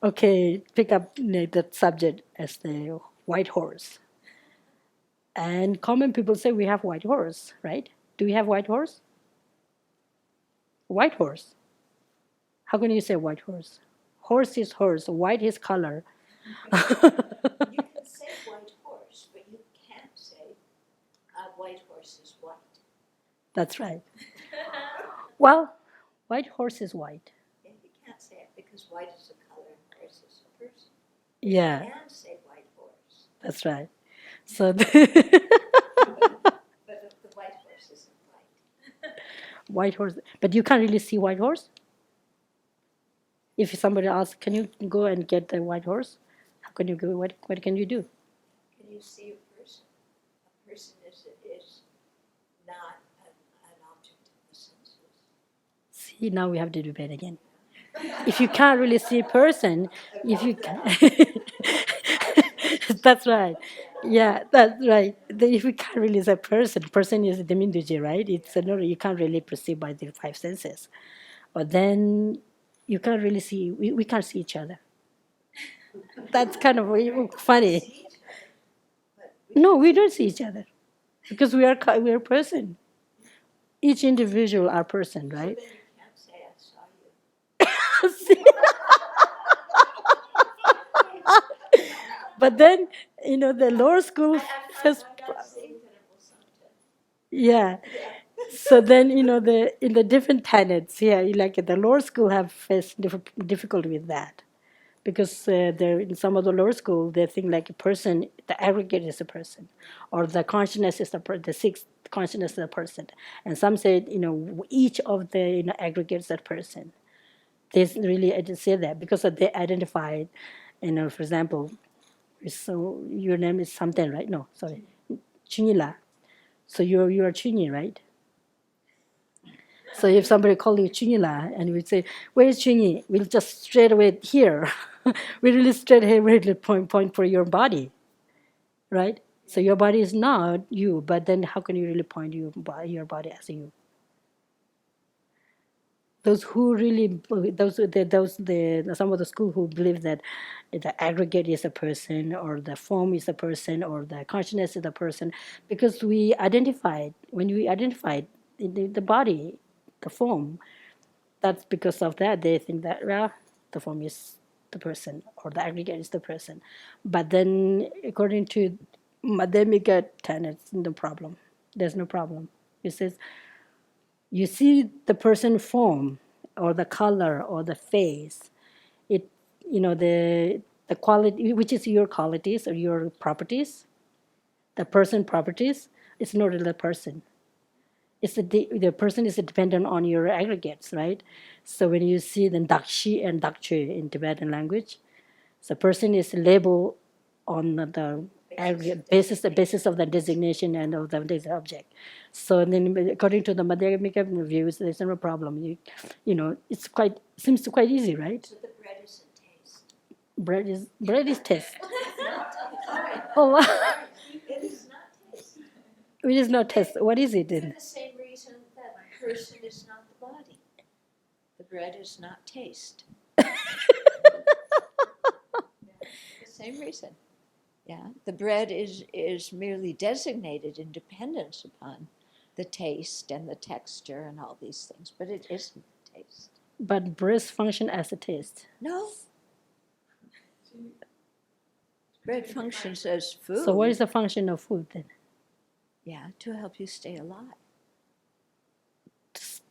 Okay, pick up the subject as the white horse. And common people say we have white horse, right? Do we have white horse? White horse. How can you say white horse? Horse is horse, white is color. You can say white horse, but you can't say a white horse is white. That's right. Well, white horse is white. Yeah, you can't say it because white is a color and horse is a person. Yeah. You can say white horse, That's right. So but the white horse isn't white. white horse, but you can't really see white horse. If somebody asks, can you go and get the white horse? How can you go? What can you do? Can you see a person? A person is not an object of the senses. See, now we have to debate again. If you can't really see a person, if you can, that's right. Yeah, that's right. If you can't really see a person is a diminduji, right? It's no, you can't really perceive by the five senses. Or then you can't really see. We can't see each other. That's kind of funny. No, we don't see each other because we are a person. Each individual are person, right? Then you can't say I saw you. See? But then, the lower school first, I'm not saying Venerable Santa. yeah. So then, in the different tenets, yeah, like the lower school have faced difficulty with that, because they're in some of the lower school they think like a person, the aggregate is a person, or the consciousness is the sixth consciousness is a person, and some say each of the aggregates a person. They really say that because they identified, for example. So your name is something, right? No, sorry, Chunila. So you are Chunyi, right? So if somebody call you Chunila and we say, where is Chunyi? We'll just straight away here. We really straight away really point for your body, right? So your body is not you, but then how can you really point your body as you? Those who really, some of the school who believe that the aggregate is a person, or the form is a person, or the consciousness is a person, because when we identified the body, the form, that's because of that they think that, well, the form is the person, or the aggregate is the person. But then according to Madhyamika tenets, no problem. There's no problem. It says, you see the person form or the color or the face, it the quality, which is your qualities or your properties, the person properties, it's not really the person. It's the person is dependent on your aggregates, right? So when you see the dakshi and dakche in Tibetan language, the person is labeled on the basis of the designation and of the object. So then, according to the Madhyamika views, there's no problem. It's seems quite easy, right? So the bread isn't taste. Bread is taste. Sorry. Oh, It is not taste. It is not taste. What is it For then? the same reason that person is not the body. The bread is not taste. The same reason. Yeah, the bread is merely designated in dependence upon the taste and the texture and all these things, but it isn't taste. But bread function as a taste. No. Bread functions as food. So what is the function of food then? Yeah, to help you stay alive.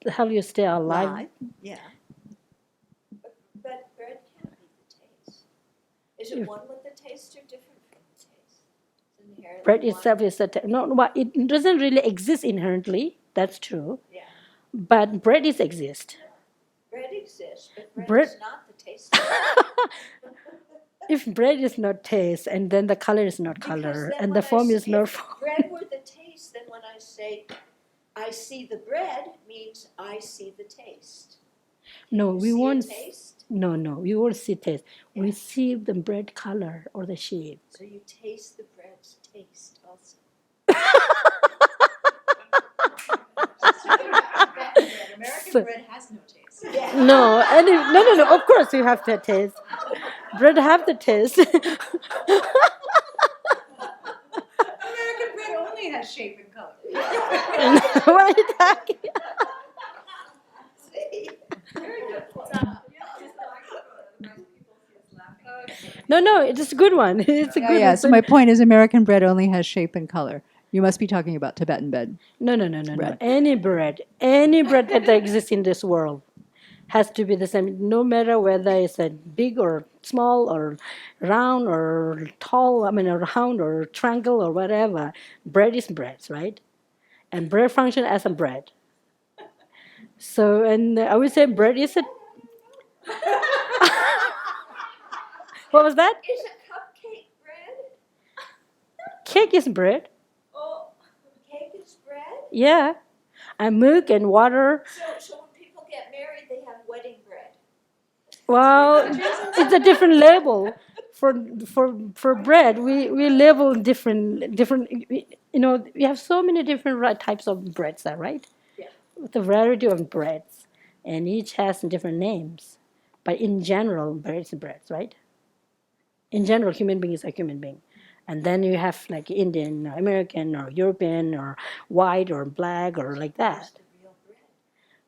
To help you stay alive. Live, yeah. But bread can't be the taste. Is it one with the taste or different from the taste? It's inherently Bread one. itself is no, but it doesn't really exist inherently. That's true. Yeah. But bread is exist. Bread exists, but bread, Bread- is not the taste. If bread is not taste, and then the color is not Because color, then and when the form is not if form. bread were the taste, then when I say I see the bread means I see the taste. No, You we see a won't. taste, No, we won't see taste. We Yeah. see the bread color or the shape. so you taste the bread's taste also. American So- bread has no taste. Yeah. No. Of course, you have the taste. Bread have the taste. American bread only has shape and color. What are you talking? See? Very good. No, it's a good one. It's a good Yeah, one. so my point is American bread only has shape and color. You must be talking about Tibetan bread. No. Bread. Any bread that exists in this world has to be the same, no matter whether it's a big or small or round or tall. I mean, or round or triangle or whatever. Bread is bread, right? And bread function as a bread. So, and I would say bread is a. What was that? Is a cupcake bread? Cake is bread. Oh, cake is bread? Yeah, and milk and water. So when people get married, they have wedding bread. Well, it's a different label for bread. We label different. We have so many different types of breads, right? Yeah. With a variety of breads, and each has different names. But in general, bread is bread, right? In general, human being is a human being. And then you have like Indian, or American, or European, or white, or black, or like What's that. the real bread?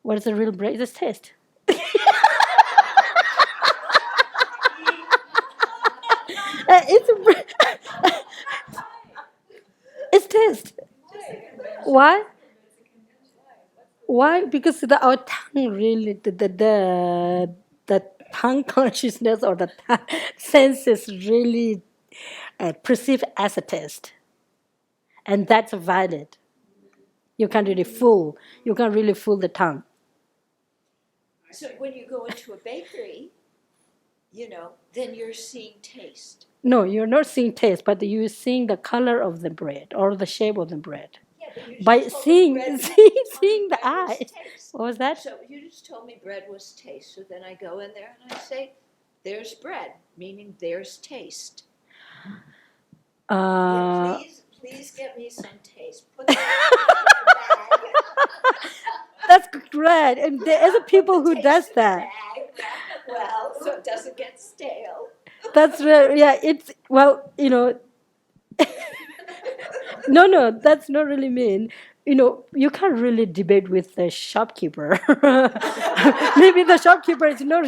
What is the real bread? It's taste. It's a bread. It's taste. Why? Why? Because our tongue really, the tongue consciousness or the tongue senses really perceive as a taste. And that's valid. You can't really fool the tongue. So when you go into a bakery, then you're seeing taste. No, you're not seeing taste, but you're seeing the color of the bread or the shape of the bread. Yeah, but you just By told me seeing bread- seeing the bread was eye. taste. What was that? So you just told me bread was taste. So then I go in there and I say, there's bread, meaning there's taste. Uh, Please get me some taste. Put that in the bag. that's great. And there is a people who Taste does in the that. bag, wrap it well, so it doesn't get stale. That's right. Yeah, it's well, No, that's not really mean. You can't really debate with the shopkeeper. Maybe the shopkeeper is not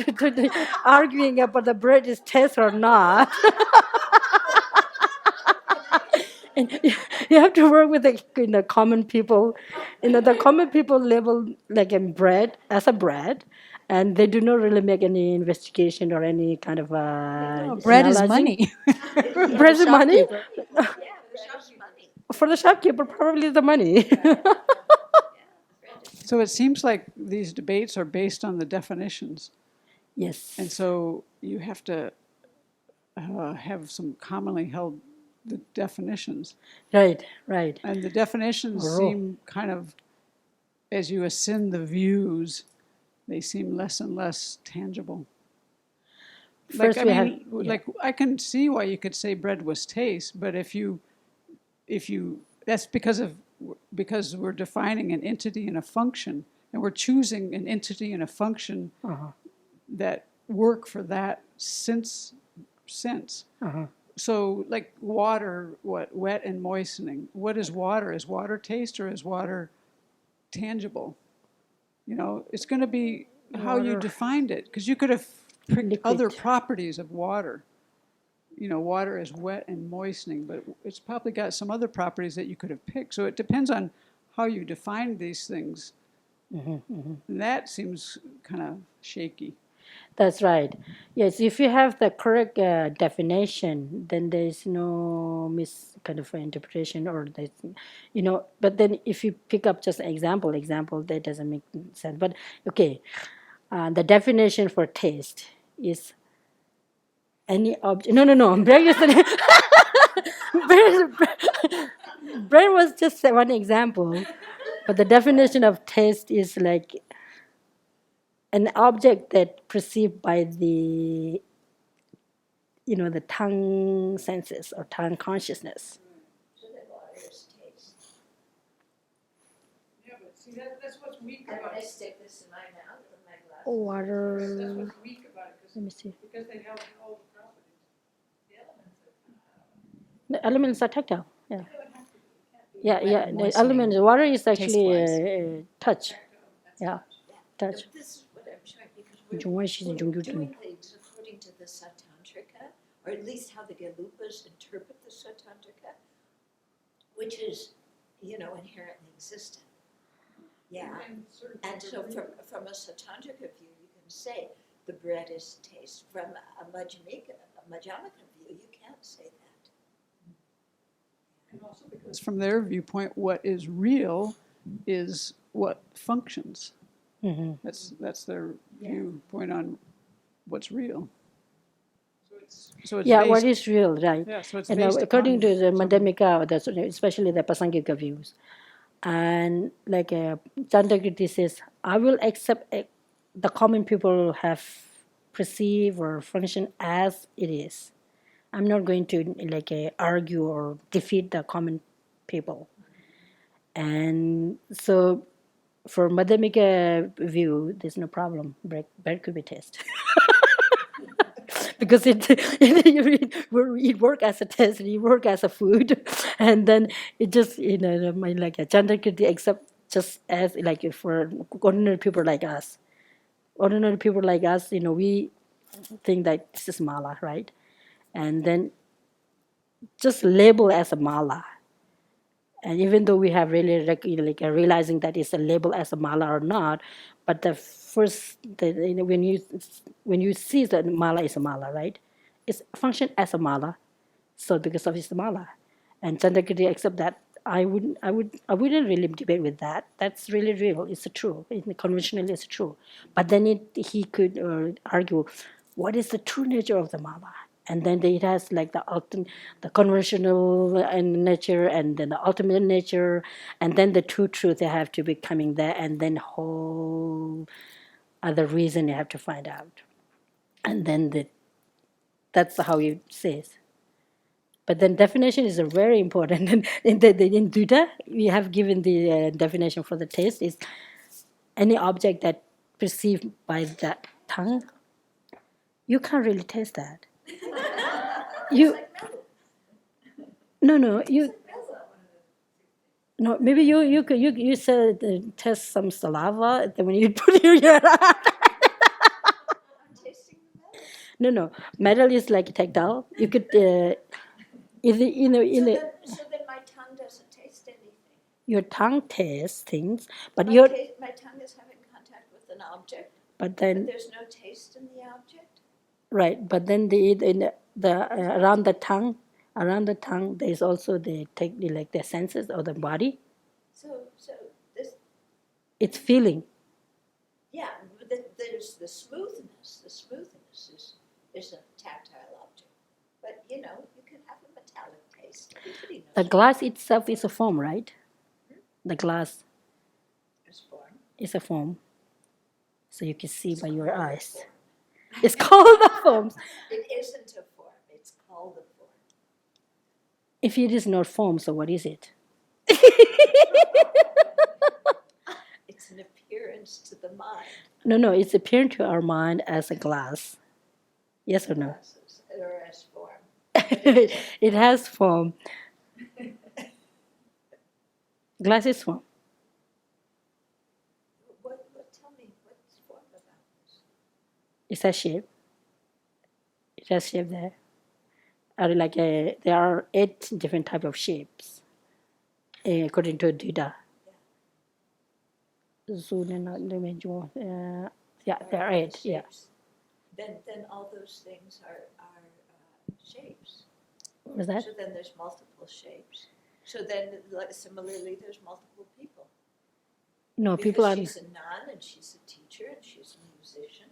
arguing about the bread is taste or not. And you have to work with the common people. The common people label like a bread as a bread, and they do not really make any investigation or any kind of Bread is analogy. money. Bread is money. Yeah, bread is money. For the shopkeeper, probably the money. So it seems like these debates are based on the definitions. Yes. And so you have to have some commonly held the definitions. Right. And the definitions Raw. seem kind of, as you ascend the views, they seem less and less tangible. First like, we I have- mean, yeah. like I can see why you could say bread was taste, but if you, that's because of because we're defining an entity and a function, and we're choosing an entity and a function that work for that sense. So like water, wet and moistening. What is water? Is water taste or is water tangible? You know, it's going to be how you Water. defined it, because you could have picked Liquid. other properties of water. You know, water is wet and moistening, but it's probably got some other properties that you could have picked. So it depends on how you define these things. And that seems kind of shaky. That's right. Yes, if you have the correct definition, then there is no kind of interpretation or there's, you know. But then if you pick up just an example, that doesn't make sense. But okay, the definition for taste is any object. No. Bread was just one example, but the definition of taste is like an object that perceived by the the tongue senses or tongue consciousness. So then water is taste. Yeah, but see, that's what's weak And about when I it. stick this in my mouth with my glass. That's Water. what's weak about it, Let me see. because they have all the properties. The elements are tactile. Yeah. Yeah. The elements. Water is actually touch. Yeah. Touch. This is what I'm showing, because we're doing things according to the Satantrika, or at least how the Gelupas interpret the Satantrika, which is, inherently existent. Yeah. And so from a Satantrika view, you can say the bread is taste. From a Madhyamaka view, you can't say that. And also because from their viewpoint, what is real is what functions. That's their viewpoint on what's real. So it's Yeah, based, what is real, right? Yeah, so it's And based according upon to the Madhyamika, especially the Pasangika views, and like Chandrakriti says, I will accept the common people have perceive or function as it is. I'm not going to argue or defeat the common people. And so for Madhyamika view, there's no problem. Bread could be taste. Because it work as a test, it work as a food, and then it just like a Chandrakriti accept just as like for ordinary people like us. Ordinary people like us, we think that this is mala, right? And then just label as a mala. And even though we have really realizing that it's a label as a mala or not, but the first when you see that mala is a mala, right? It's function as a mala, so because of its mala, and Chandrakriti accept that. I wouldn't really debate with that. That's really real. It's true. Conventionally, it's true. But then he could argue, what is the true nature of the mala? And then it has like the conventional nature, and then the ultimate nature, and then the true truth they have to be coming there, and then whole other reason you have to find out, and then that's how you say it. But then definition is very important. And in Buddha, we have given the definition for the taste is any object that perceived by the tongue. You can't really taste that. You no, maybe you said test some saliva when you put it in your I'm tasting the metal. no, metal is like tactile. You could so then my tongue doesn't taste anything. your tongue tastes things, but My tongue is having contact with an object, but but then there's no taste in the object. right, but then the around the tongue there is also the senses of the body. So this, It's feeling. yeah, there's the smoothness. The smoothness is a tactile object, but you can have a metallic taste. Everybody knows The glass itself is a form, right? The glass it's form. is a form, so you can see by your eyes. It's called a form. It isn't a form. It's called a form. If it is not form, so what is it? It's an appearance to the mind. No, it's appearing to our mind as a glass. Yes or no? Glasses, or as form. It has form. Glass is form. Tell me, what's form about this? It's a shape. It has shape there. There are 8 different type of shapes, according to Dida. Yeah, there are 8. Yeah. Shapes. Then all those things are shapes. What was that? So then there's multiple shapes. So then, similarly, there's multiple people. No, Because people are. she's a nun, and she's a teacher, and she's a musician.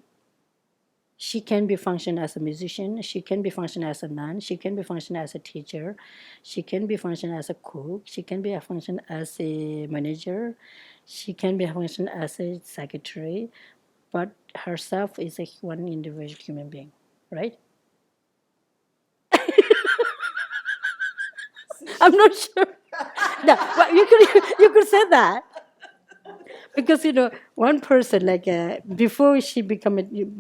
She can be function as a musician. She can be function as a nun. She can be function as a teacher. She can be function as a cook. She can be a function as a manager. She can be a function as a secretary. But herself is a one individual human being, right? I'm not sure. No, well, you could say that. Because one person before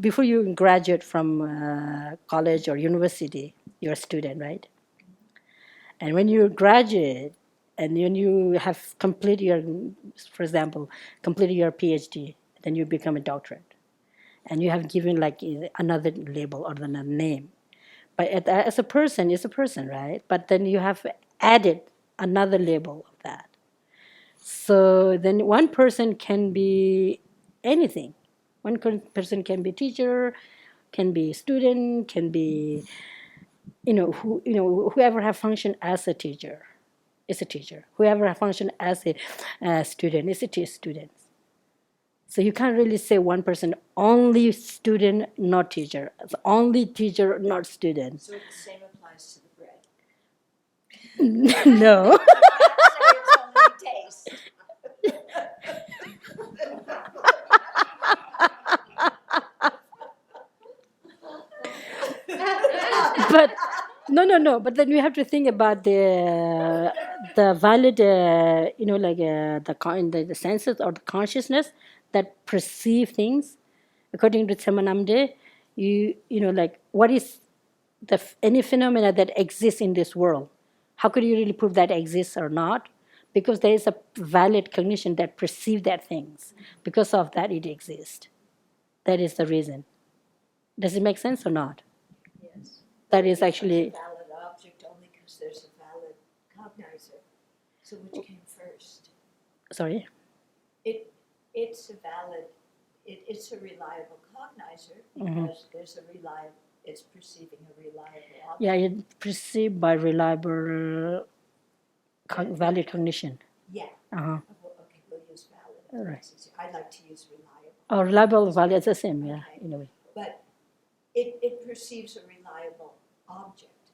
before you graduate from college or university, you're a student, right? And when you graduate and when you have completed your, for example, completed your PhD, then you become a doctorate, and you have given another label or another name. But as a person, it's a person, right? But then you have added another label of that. So then one person can be anything. One person can be teacher, can be student, can be whoever have functioned as a teacher is a teacher. Whoever have functioned as a student is a student. So you can't really say one person only student, not teacher. It's only teacher, not student. So the same applies to the bread. No. Say it's only taste. But no. But then you have to think about the valid, the senses or the consciousness that perceive things. According to Tsemanamde, what is any phenomena that exists in this world? How could you really prove that exists or not? Because there is a valid cognition that perceives that things. Because of that, it exists. That is the reason. Does it make sense or not? Yes. That is actually. It's a valid object only because there's a valid cognizer. So which came first? Sorry? It's a valid. It's a reliable cognizer because there's a reliable. It's perceiving a reliable object. Yeah, it's perceived by reliable valid cognition. Yeah. Uh-huh. Okay, we'll use valid. Right. I'd like to use reliable. Oh, reliable, valid, it's the same, yeah, Okay. in a way. But it perceives a reliable object.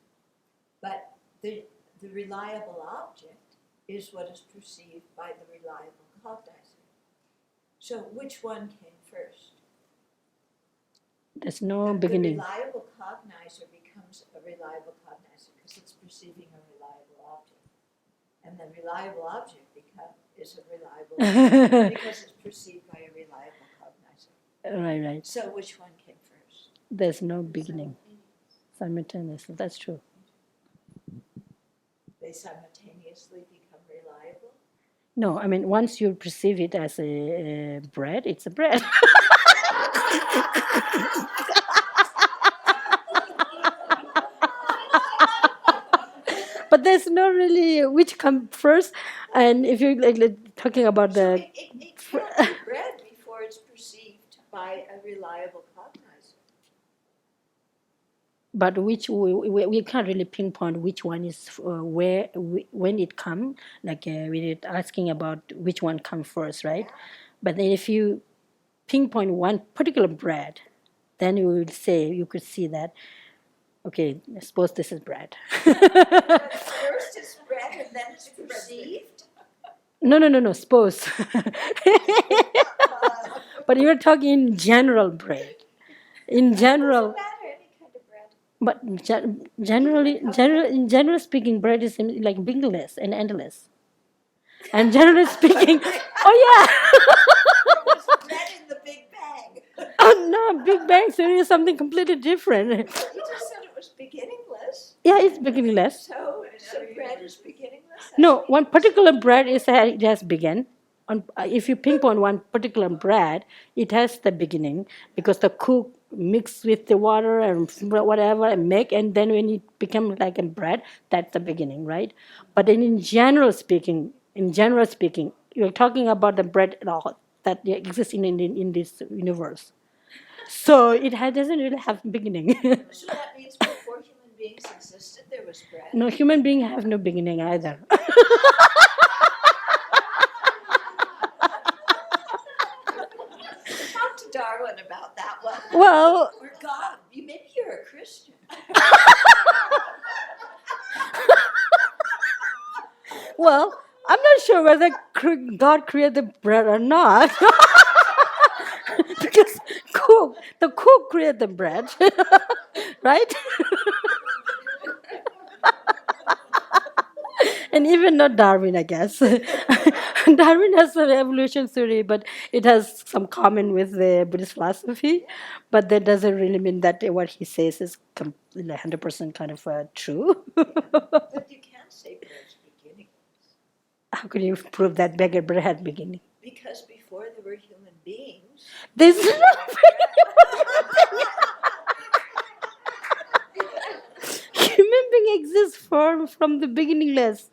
But the reliable object is what is perceived by the reliable cognizer. So which one came first? There's no The beginning. reliable cognizer becomes a reliable cognizer because it's perceiving a reliable object. And the reliable object is a reliable object because it's perceived by a reliable cognizer. Right. So which one came first? There's no beginning. Simultaneously, that's true. They simultaneously become reliable? No, I mean, once you perceive it as a bread, it's a bread. But there's no really which come first. And if you're talking about So the. it can't be bread before it's perceived by a reliable cognizer. But which we can't really pinpoint which one is when it come, we're asking about which one come first, right? But then if you pinpoint one particular bread, then you could see that, okay, I suppose this is bread. But first it's bread and then it's perceived? No, suppose. But you're talking in general bread. In general. Doesn't matter, any kind of bread. But generally speaking, bread is like beginningless and endless. And generally speaking, oh There was bread in the Big Bang. yeah, oh no, Big Bang Theory is something completely different. You just said it was beginningless. Yeah, it's beginningless. So bread is beginningless? No, one particular bread it has begun. If you pinpoint one particular bread, it has the beginning because the cook mix with the water and whatever and make, and then when it becomes like a bread, that's the beginning, right? But then in general speaking, you're talking about the bread at all that exists in this universe. So doesn't really have beginning. So that means before human beings existed, there was bread? No, human being have no beginning either. Talk to Darwin about that one. Well, Or God. Maybe you're a Christian. well, I'm not sure whether God created bread or not. Because the cook created the bread, right? And even not Darwin, I guess. Darwin has an evolution theory, but it has some common with the Buddhist philosophy. But that doesn't really mean that what he says is completely 100% kind of true. But you can't say bread's beginning. How could you prove that bread had beginning? Because before there were human beings, There's no human being exists from the beginningless,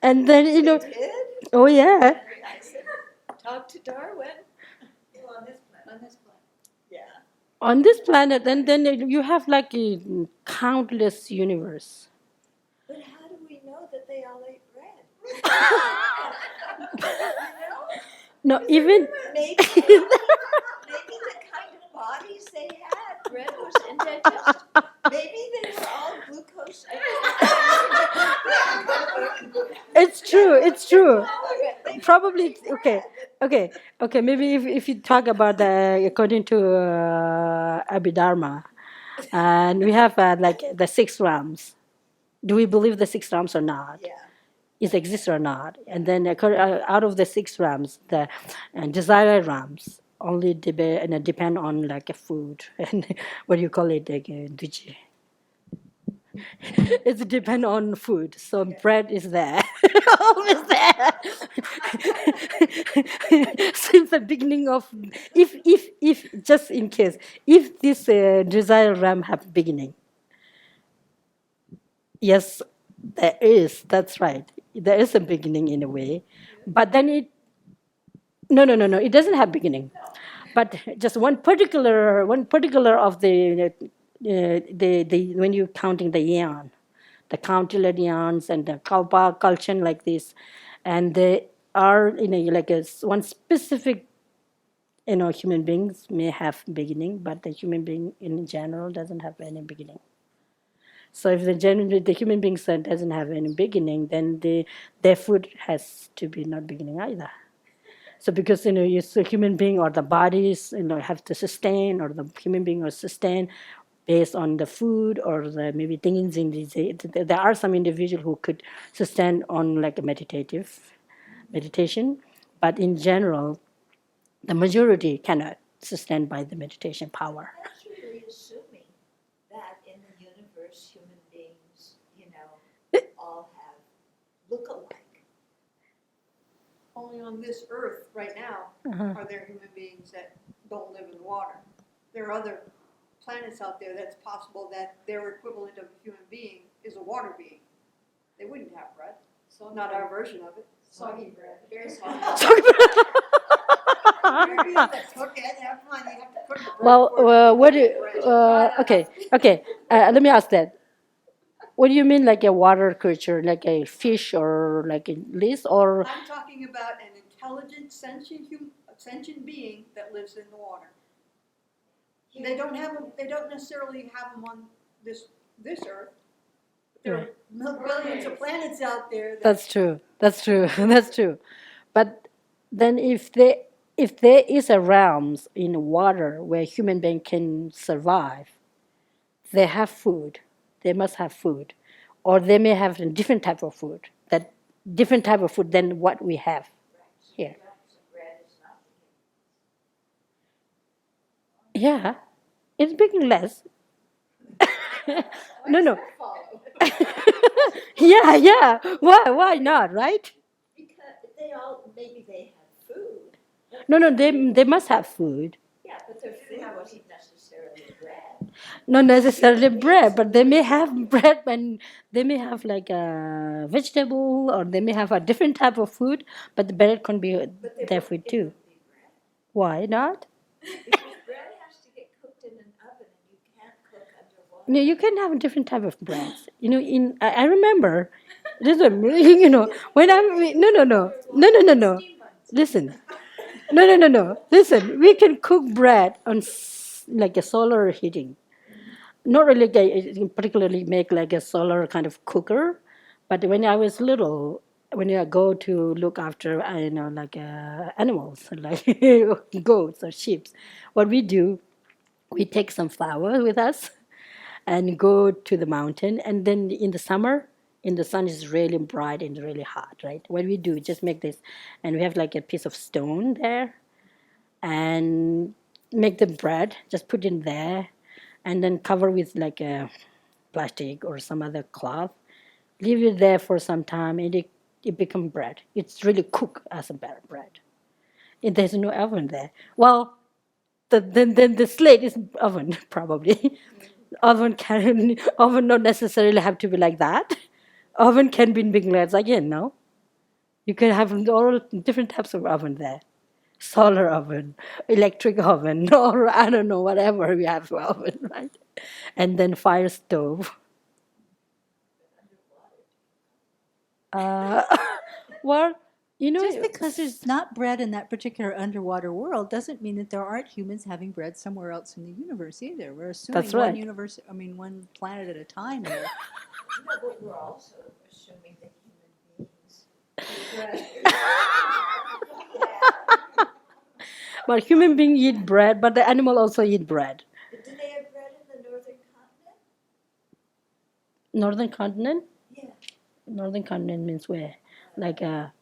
and then they did. oh yeah, I said, talk to Darwin. On this planet. Yeah. on this planet, and then you have like a countless universe. But how do we know that they all ate bread? No, even Maybe the kind of bodies they had, bread was indigestible. Maybe they were all glucose. it's true. They Probably okay. Maybe if you talk about according to Abhidharma, and we have like the 6 realms. Do we believe the 6 realms or not? Yeah. Is exist or not? And then out of the 6 realms, the desire realms only depend on like a food and what do you call it, like duji. It's depend on food. So bread is there, always there. Since the beginning of, if just in case, if this desire realm have beginning, yes, there is. That's right. There is a beginning in a way, but then no. It doesn't have beginning, but just one particular of the when you're counting the yan, the countless yans and the kalpa culture like this, and they are like one specific human beings may have beginning, but the human being in general doesn't have any beginning. So if the human being doesn't have any beginning, then their food has to be not beginning either. So because you a human being or the bodies have to sustain, or the human being or sustain based on the food or the maybe things in these. There are some individuals who could sustain on like a meditation, but in general, the majority cannot sustain by the meditation power. That's really assuming that in the universe, human beings, all have look-alike. Only on this earth right now are there human beings that don't live in the water. There are other planets out there that's possible that their equivalent of a human being is a water being. They wouldn't have bread. So not our version of it. Soggy bread, very soggy. You have to cook it. Have fun. You have to cook the bread Well, before what do you you, eat bread. okay. Let me ask that. What do you mean, like a water creature, like a fish or like a least, or I'm talking about an intelligent, sentient being that lives in the water. They don't necessarily have them on this earth. There are billions of planets out there. That's true. That's true. But then if there is a realms in water where human being can survive, they have food. They must have food, or they may have a different type of food that different type of food than what we have here. Yeah, it's becoming less. No, no. Yeah. Why not, right? Because they all, maybe they have food. No, they must have food. Yeah, but their food wasn't necessarily bread. Not necessarily bread, but they may have bread and they may have like a vegetable or they may have a different type of food, but the bread can be their food too. Why not? Because bread has to get cooked in an oven and you can't cook underwater. You can have a different type of breads. I remember, listen, when I'm no. Listen, no. Listen, we can cook bread on like a solar heating. Not really particularly make like a solar kind of cooker, but when I was little, when I go to look after like animals like goats or sheep, what we do, we take some flour with us and go to the mountain, and then in the summer, in the sun is really bright and really hot, right? What we do, just make this, and we have like a piece of stone there, and make the bread, just put in there, and then cover with like a plastic or some other cloth, leave it there for some time, and it becomes bread. It's really cooked as a bread. There's no oven there. Well, then the slate is oven probably. Oven not necessarily have to be like that. Oven can be in big glass again. No, you can have all different types of oven there. Solar oven, electric oven, or I don't know, whatever we have for oven, right? And then fire stove. Uh, well, Just because there's not bread in that particular underwater world doesn't mean that there aren't humans having bread somewhere else in the universe either. We're assuming That's right. one planet at a time here. No, but we're also assuming that human beings. but human beings eat bread, but the animal also eat bread. But do they have bread in the northern continent? Northern continent? Yeah. Northern continent means where? Like We're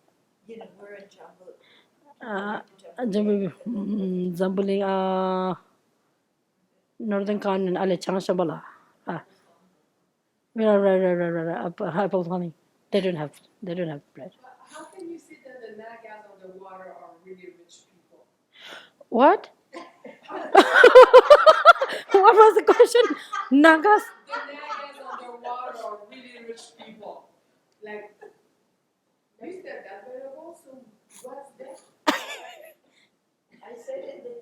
in Zambuling, Northern continent, Ale Changshabala. Right. Apple honey. They don't have bread. How can you say that the Nagas underwater are really rich people? What? What was the question? Nagas? The Nagas underwater are really rich people. Like, you said that variable, so what's that? I said in the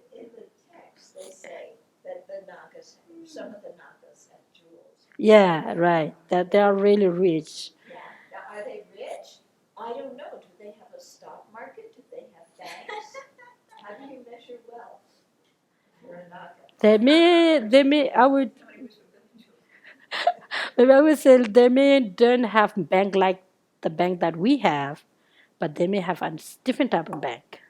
text they say that the Nagas, some of the Nagas have jewels. Yeah, right. That they are really rich. Yeah. Now, are they rich? I don't know. Do they have a stock market? Do they have banks? How do you measure wealth for a Naga? They may, I would say they may don't have bank like the bank that we have, but they may have a different type of bank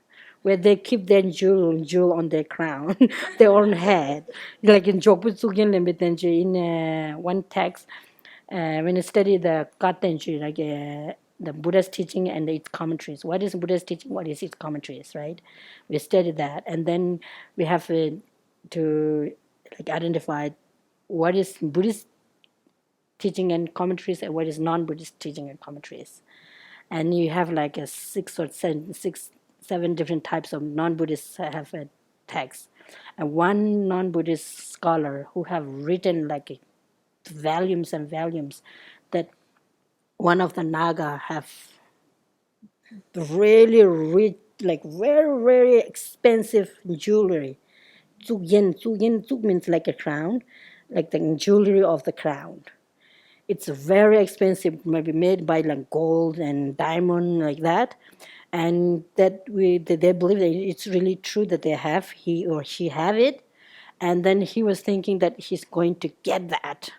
where they keep their jewel on their crown, their own head. Like in Chopa in one text, when you study the Katenji, like the Buddha's teaching and its commentaries. What is Buddha's teaching? What is its commentaries, right? We study that, and then we have to like identify what is Buddhist teaching and commentaries and what is non-Buddhist teaching and commentaries. And you have like a six, seven different types of non-Buddhists have a text. And one non-Buddhist scholar who have written like volumes and volumes that one of the Naga have really rich, like very, very expensive jewelry. Zug means like a crown, like the jewelry of the crown. It's very expensive, maybe made by like gold and diamond like that, and that they believe that it's really true that he or she have it, and then he was thinking that he's going to get that,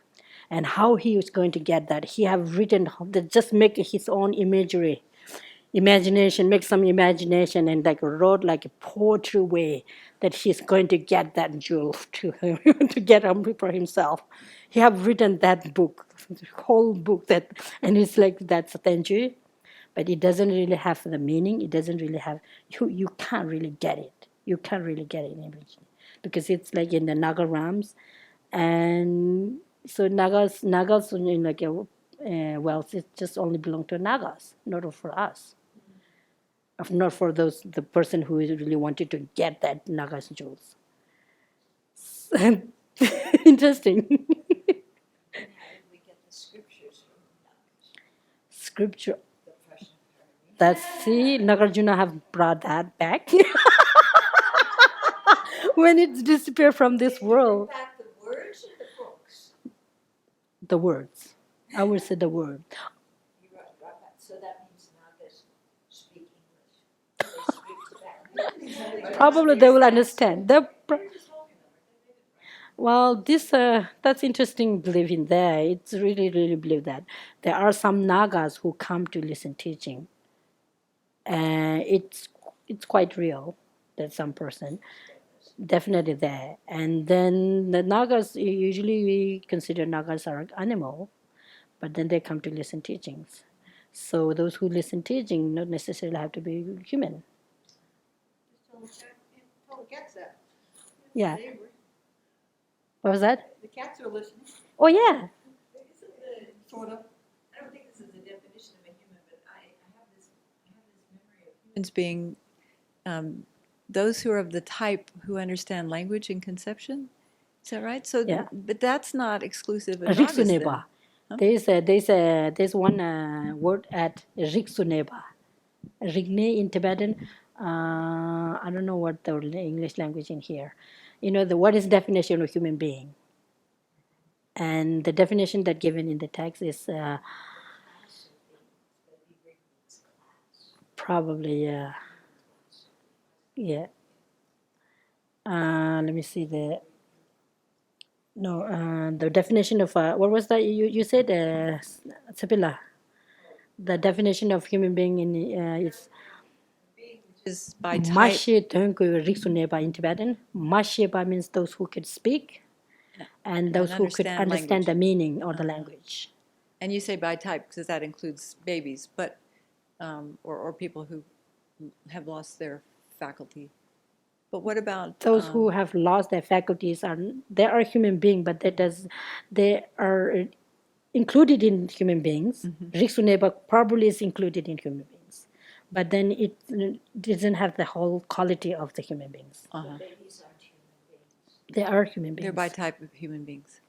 and how he was going to get that. He have written that just make his own imagination, make some imagination, and like wrote like a poetry way that he's going to get that jewel to him, to get for himself. He have written that book, whole book and it's like that's Tenzin. but it doesn't really have the meaning. It doesn't really have, you can't really get it. You can't really get it in Aborigine because it's like in the Naga realms, and so Nagas in like a wealth, it just only belong to Nagas, not for us, not for the person who really wanted to get that Nagas jewels. Interesting. And how did we get the scriptures from the Scripture. the Prussian parody? That's, see, Nagarjuna have brought that back when it disappeared from this world. In fact, the words or the books? The words, I would say the word. You brought that. So that means Nagas speak English. They speak Tibetan. Probably they will understand. Well, this that's interesting. Belief in there. It's really believe that there are some Nagas who come to listen teaching. It's quite real that some person definitely there. And then the Nagas, usually we consider Nagas are animal, but then they come to listen teachings. So those who listen teaching not necessarily have to be human. Tell the cats that. Yeah. They were- What was that? The cats are listening, Oh yeah. sort of. I don't think this is a definition of a human, but I have this memory of humans being those who are of the type who understand language and conception. Is that right? So, Yeah. but that's not exclusive of Nagas then. Riksuneba. Huh? There's one word at Riksuneba. Rigne in Tibetan. I don't know what the English language in here. You know, what is definition of human being? And the definition that given in the text is probably, yeah. Let me see the definition of what was that you said, Sapila? The definition of human being in is Is by type. Mashe Tönku Riksuneba in Tibetan. Masheba means those who could speak, and those who could understand understand the language. meaning or the language. And you say by type because that includes babies, but or people who have lost their faculty. But what about Those who have lost their faculties they are human beings, but they are included in human beings. Riksuneba probably is included in human beings, but then it doesn't have the whole quality of the human beings. Babies aren't human beings. They are human beings. they're by type of human beings?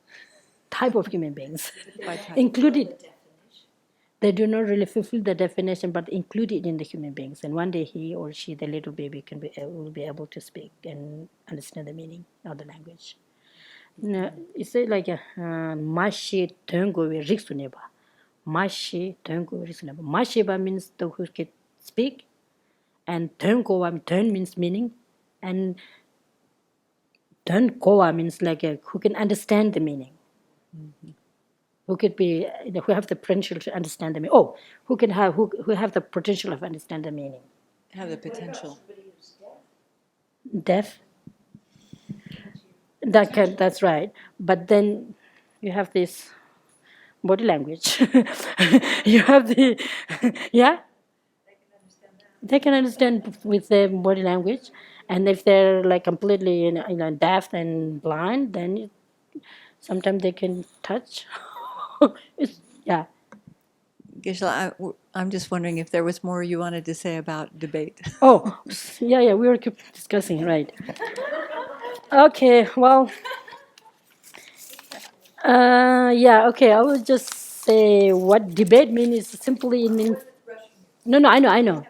Type of human beings. By type. Included. Definition. They do not really fulfill the definition, but included in the human beings. And one day he or she, the little baby, will be able to speak and understand the meaning of the language. No, it's like Mashi Tengu Riksuneba. Mashi Tengu Riksuneba. Mashiba means those who can speak, and Tenkowa, turn means meaning, and Tenkowa means like who can understand the meaning. Who could be, who have the potential to understand the meaning. Oh, who have the potential of understand the meaning. Have the potential. Somebody who's deaf. Deaf. That's right. But then you have this body language. You have the, yeah? They can understand with their body language. And if they're like completely deaf and blind, then sometimes they can touch. Yeah. Geshe, I'm just wondering if there was more you wanted to say about debate. Oh, yeah, we were keep discussing, right. Okay, well, okay, I will just say what debate means is simply no, I know.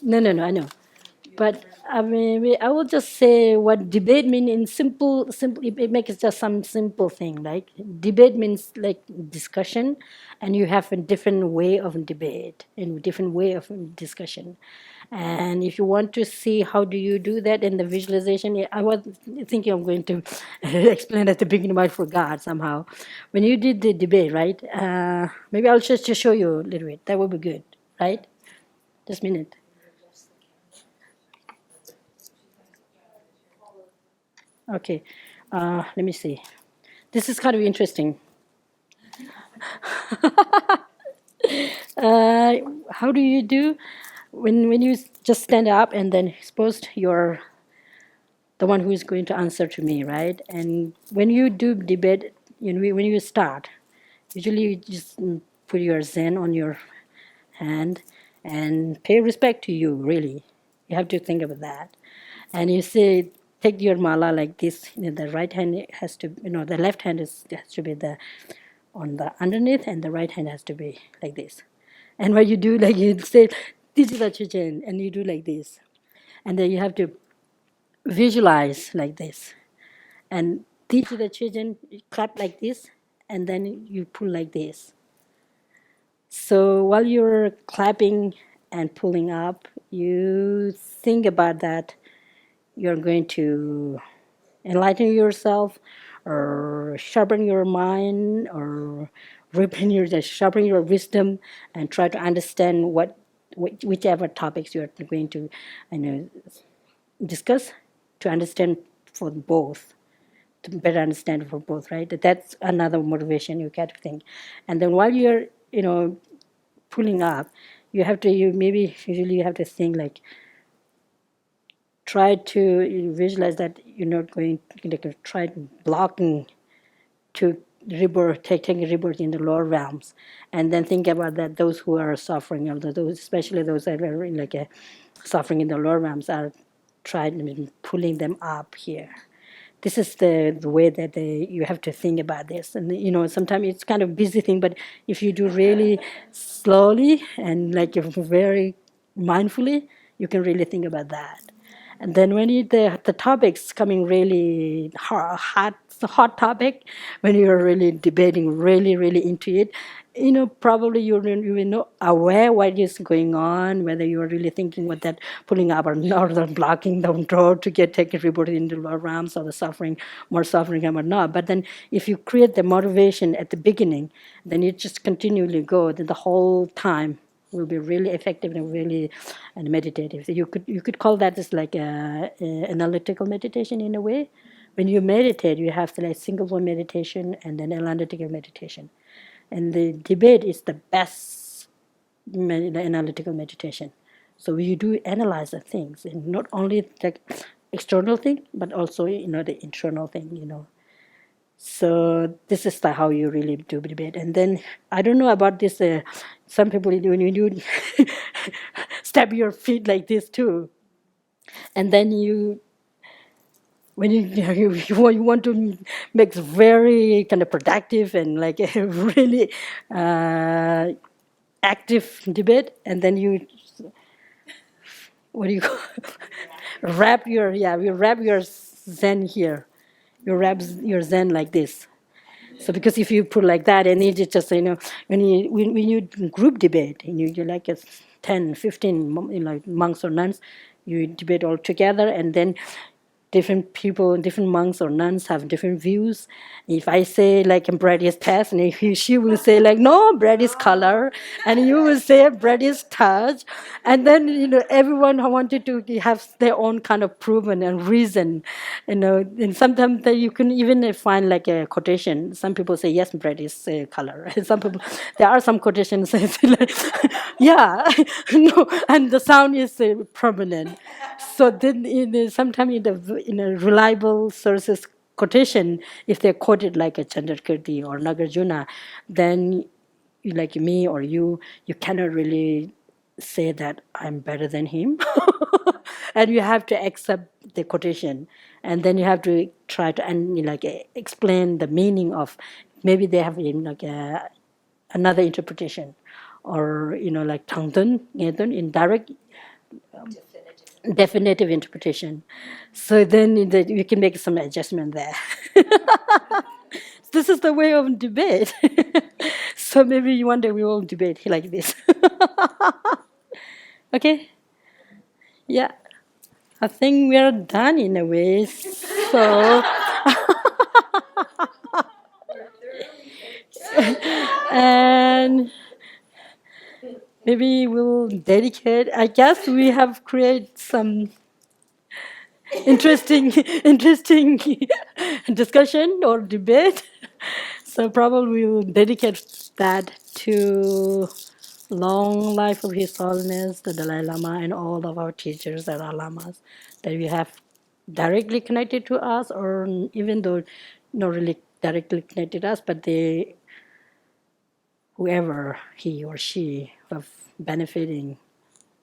No, I know. But I mean, I will just say what debate means in simple, it makes just some simple thing. Like debate means like discussion, and you have a different way of debate and different way of discussion. And if you want to see how do you do that in the visualization, I was thinking I'm going to explain at the beginning, but I forgot somehow. When you did the debate, right? Maybe I'll just show you a little bit. That would be good, right? Just a minute. Okay, let me see. This is kind of interesting. How do you do when you just stand up and then suppose you're the one who is going to answer to me, right? And when you do debate, when you start, usually you just put your Zen on your hand and pay respect to you, really. You have to think about that. And you say, take your mala like this. The right hand has to, the left hand has to be on the underneath, and the right hand has to be like this. And what you do, like you say, this is a chichen, and you do like this. And then you have to visualize like this. And teach the children, you clap like this, and then you pull like this. So while you're clapping and pulling up, you think about that you're going to enlighten yourself or sharpen your mind or sharpen your wisdom and try to understand whichever topics you're going to discuss, to understand for both, to better understand for both, right? That's another motivation you got to think. And then while you're pulling up, you have to usually you have to think like, try to visualize that you're not going to try blocking to rebirth, taking rebirth in the lower realms, and then think about that those who are suffering, or those, especially those that are suffering in the lower realms, are trying pulling them up here. This is the way that you have to think about this. And sometimes it's kind of busy thing, but if you do really slowly and like very mindfully, you can really think about that. And then when the topic's coming really hot topic, when you're really debating, really into it, probably you're not aware what is going on, whether you're really thinking what that pulling up or not, or blocking the door to get taken rebooted into lower realms, or the suffering, more suffering or not. But then if you create the motivation at the beginning, then you just continually go, then the whole time will be really effective and really meditative. So you could call that as like a analytical meditation in a way. When you meditate, you have like single one meditation and then analytical meditation. And the debate is the best analytical meditation. So you do analyze the things, and not only the external thing, but also the internal thing. So this is how you really do debate. And then I don't know about this. Some people when you step your feet like this too, and then when you want to make very kind of productive and like a really active debate, and then you what do you call wrap your zen here. You wrap your zen like this. So because if you put like that, and it's just when you group debate, and you're like 10, 15 like monks or nuns, you debate all together, and then different people, different monks or nuns have different views. If I say like bread is taste, and she will say like no, bread is color, and you will say bread is touch, and then everyone wanted to have their own kind of proven and reason, and sometimes you can even find like a quotation. Some people say yes, bread is color. Some people, there are some quotations like, yeah, no, and the sound is permanent. So then, sometimes in a reliable sources quotation, if they're quoted like a Chandrakirti or Nagarjuna, then like me or you cannot really say that I'm better than him, and you have to accept the quotation, and then you have to try to explain the meaning of, maybe they have another interpretation, or like Tangdun, in direct definitive interpretation. So then you can make some adjustment there. This is the way of debate. So maybe one day we will debate like this. Okay? Yeah. I think we are done in a way. So and maybe we'll dedicate, I guess we have created some interesting discussion or debate. So probably we'll dedicate that to long life of His Holiness, the Dalai Lama, and all of our teachers that are lamas that we have directly connected to us, or even though not really directly connected to us, but they, whoever he or she of benefiting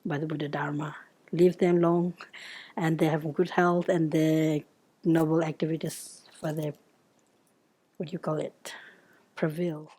by the Buddha Dharma, live them long, and they have good health, and the noble activities for their, what do you call it, prevail.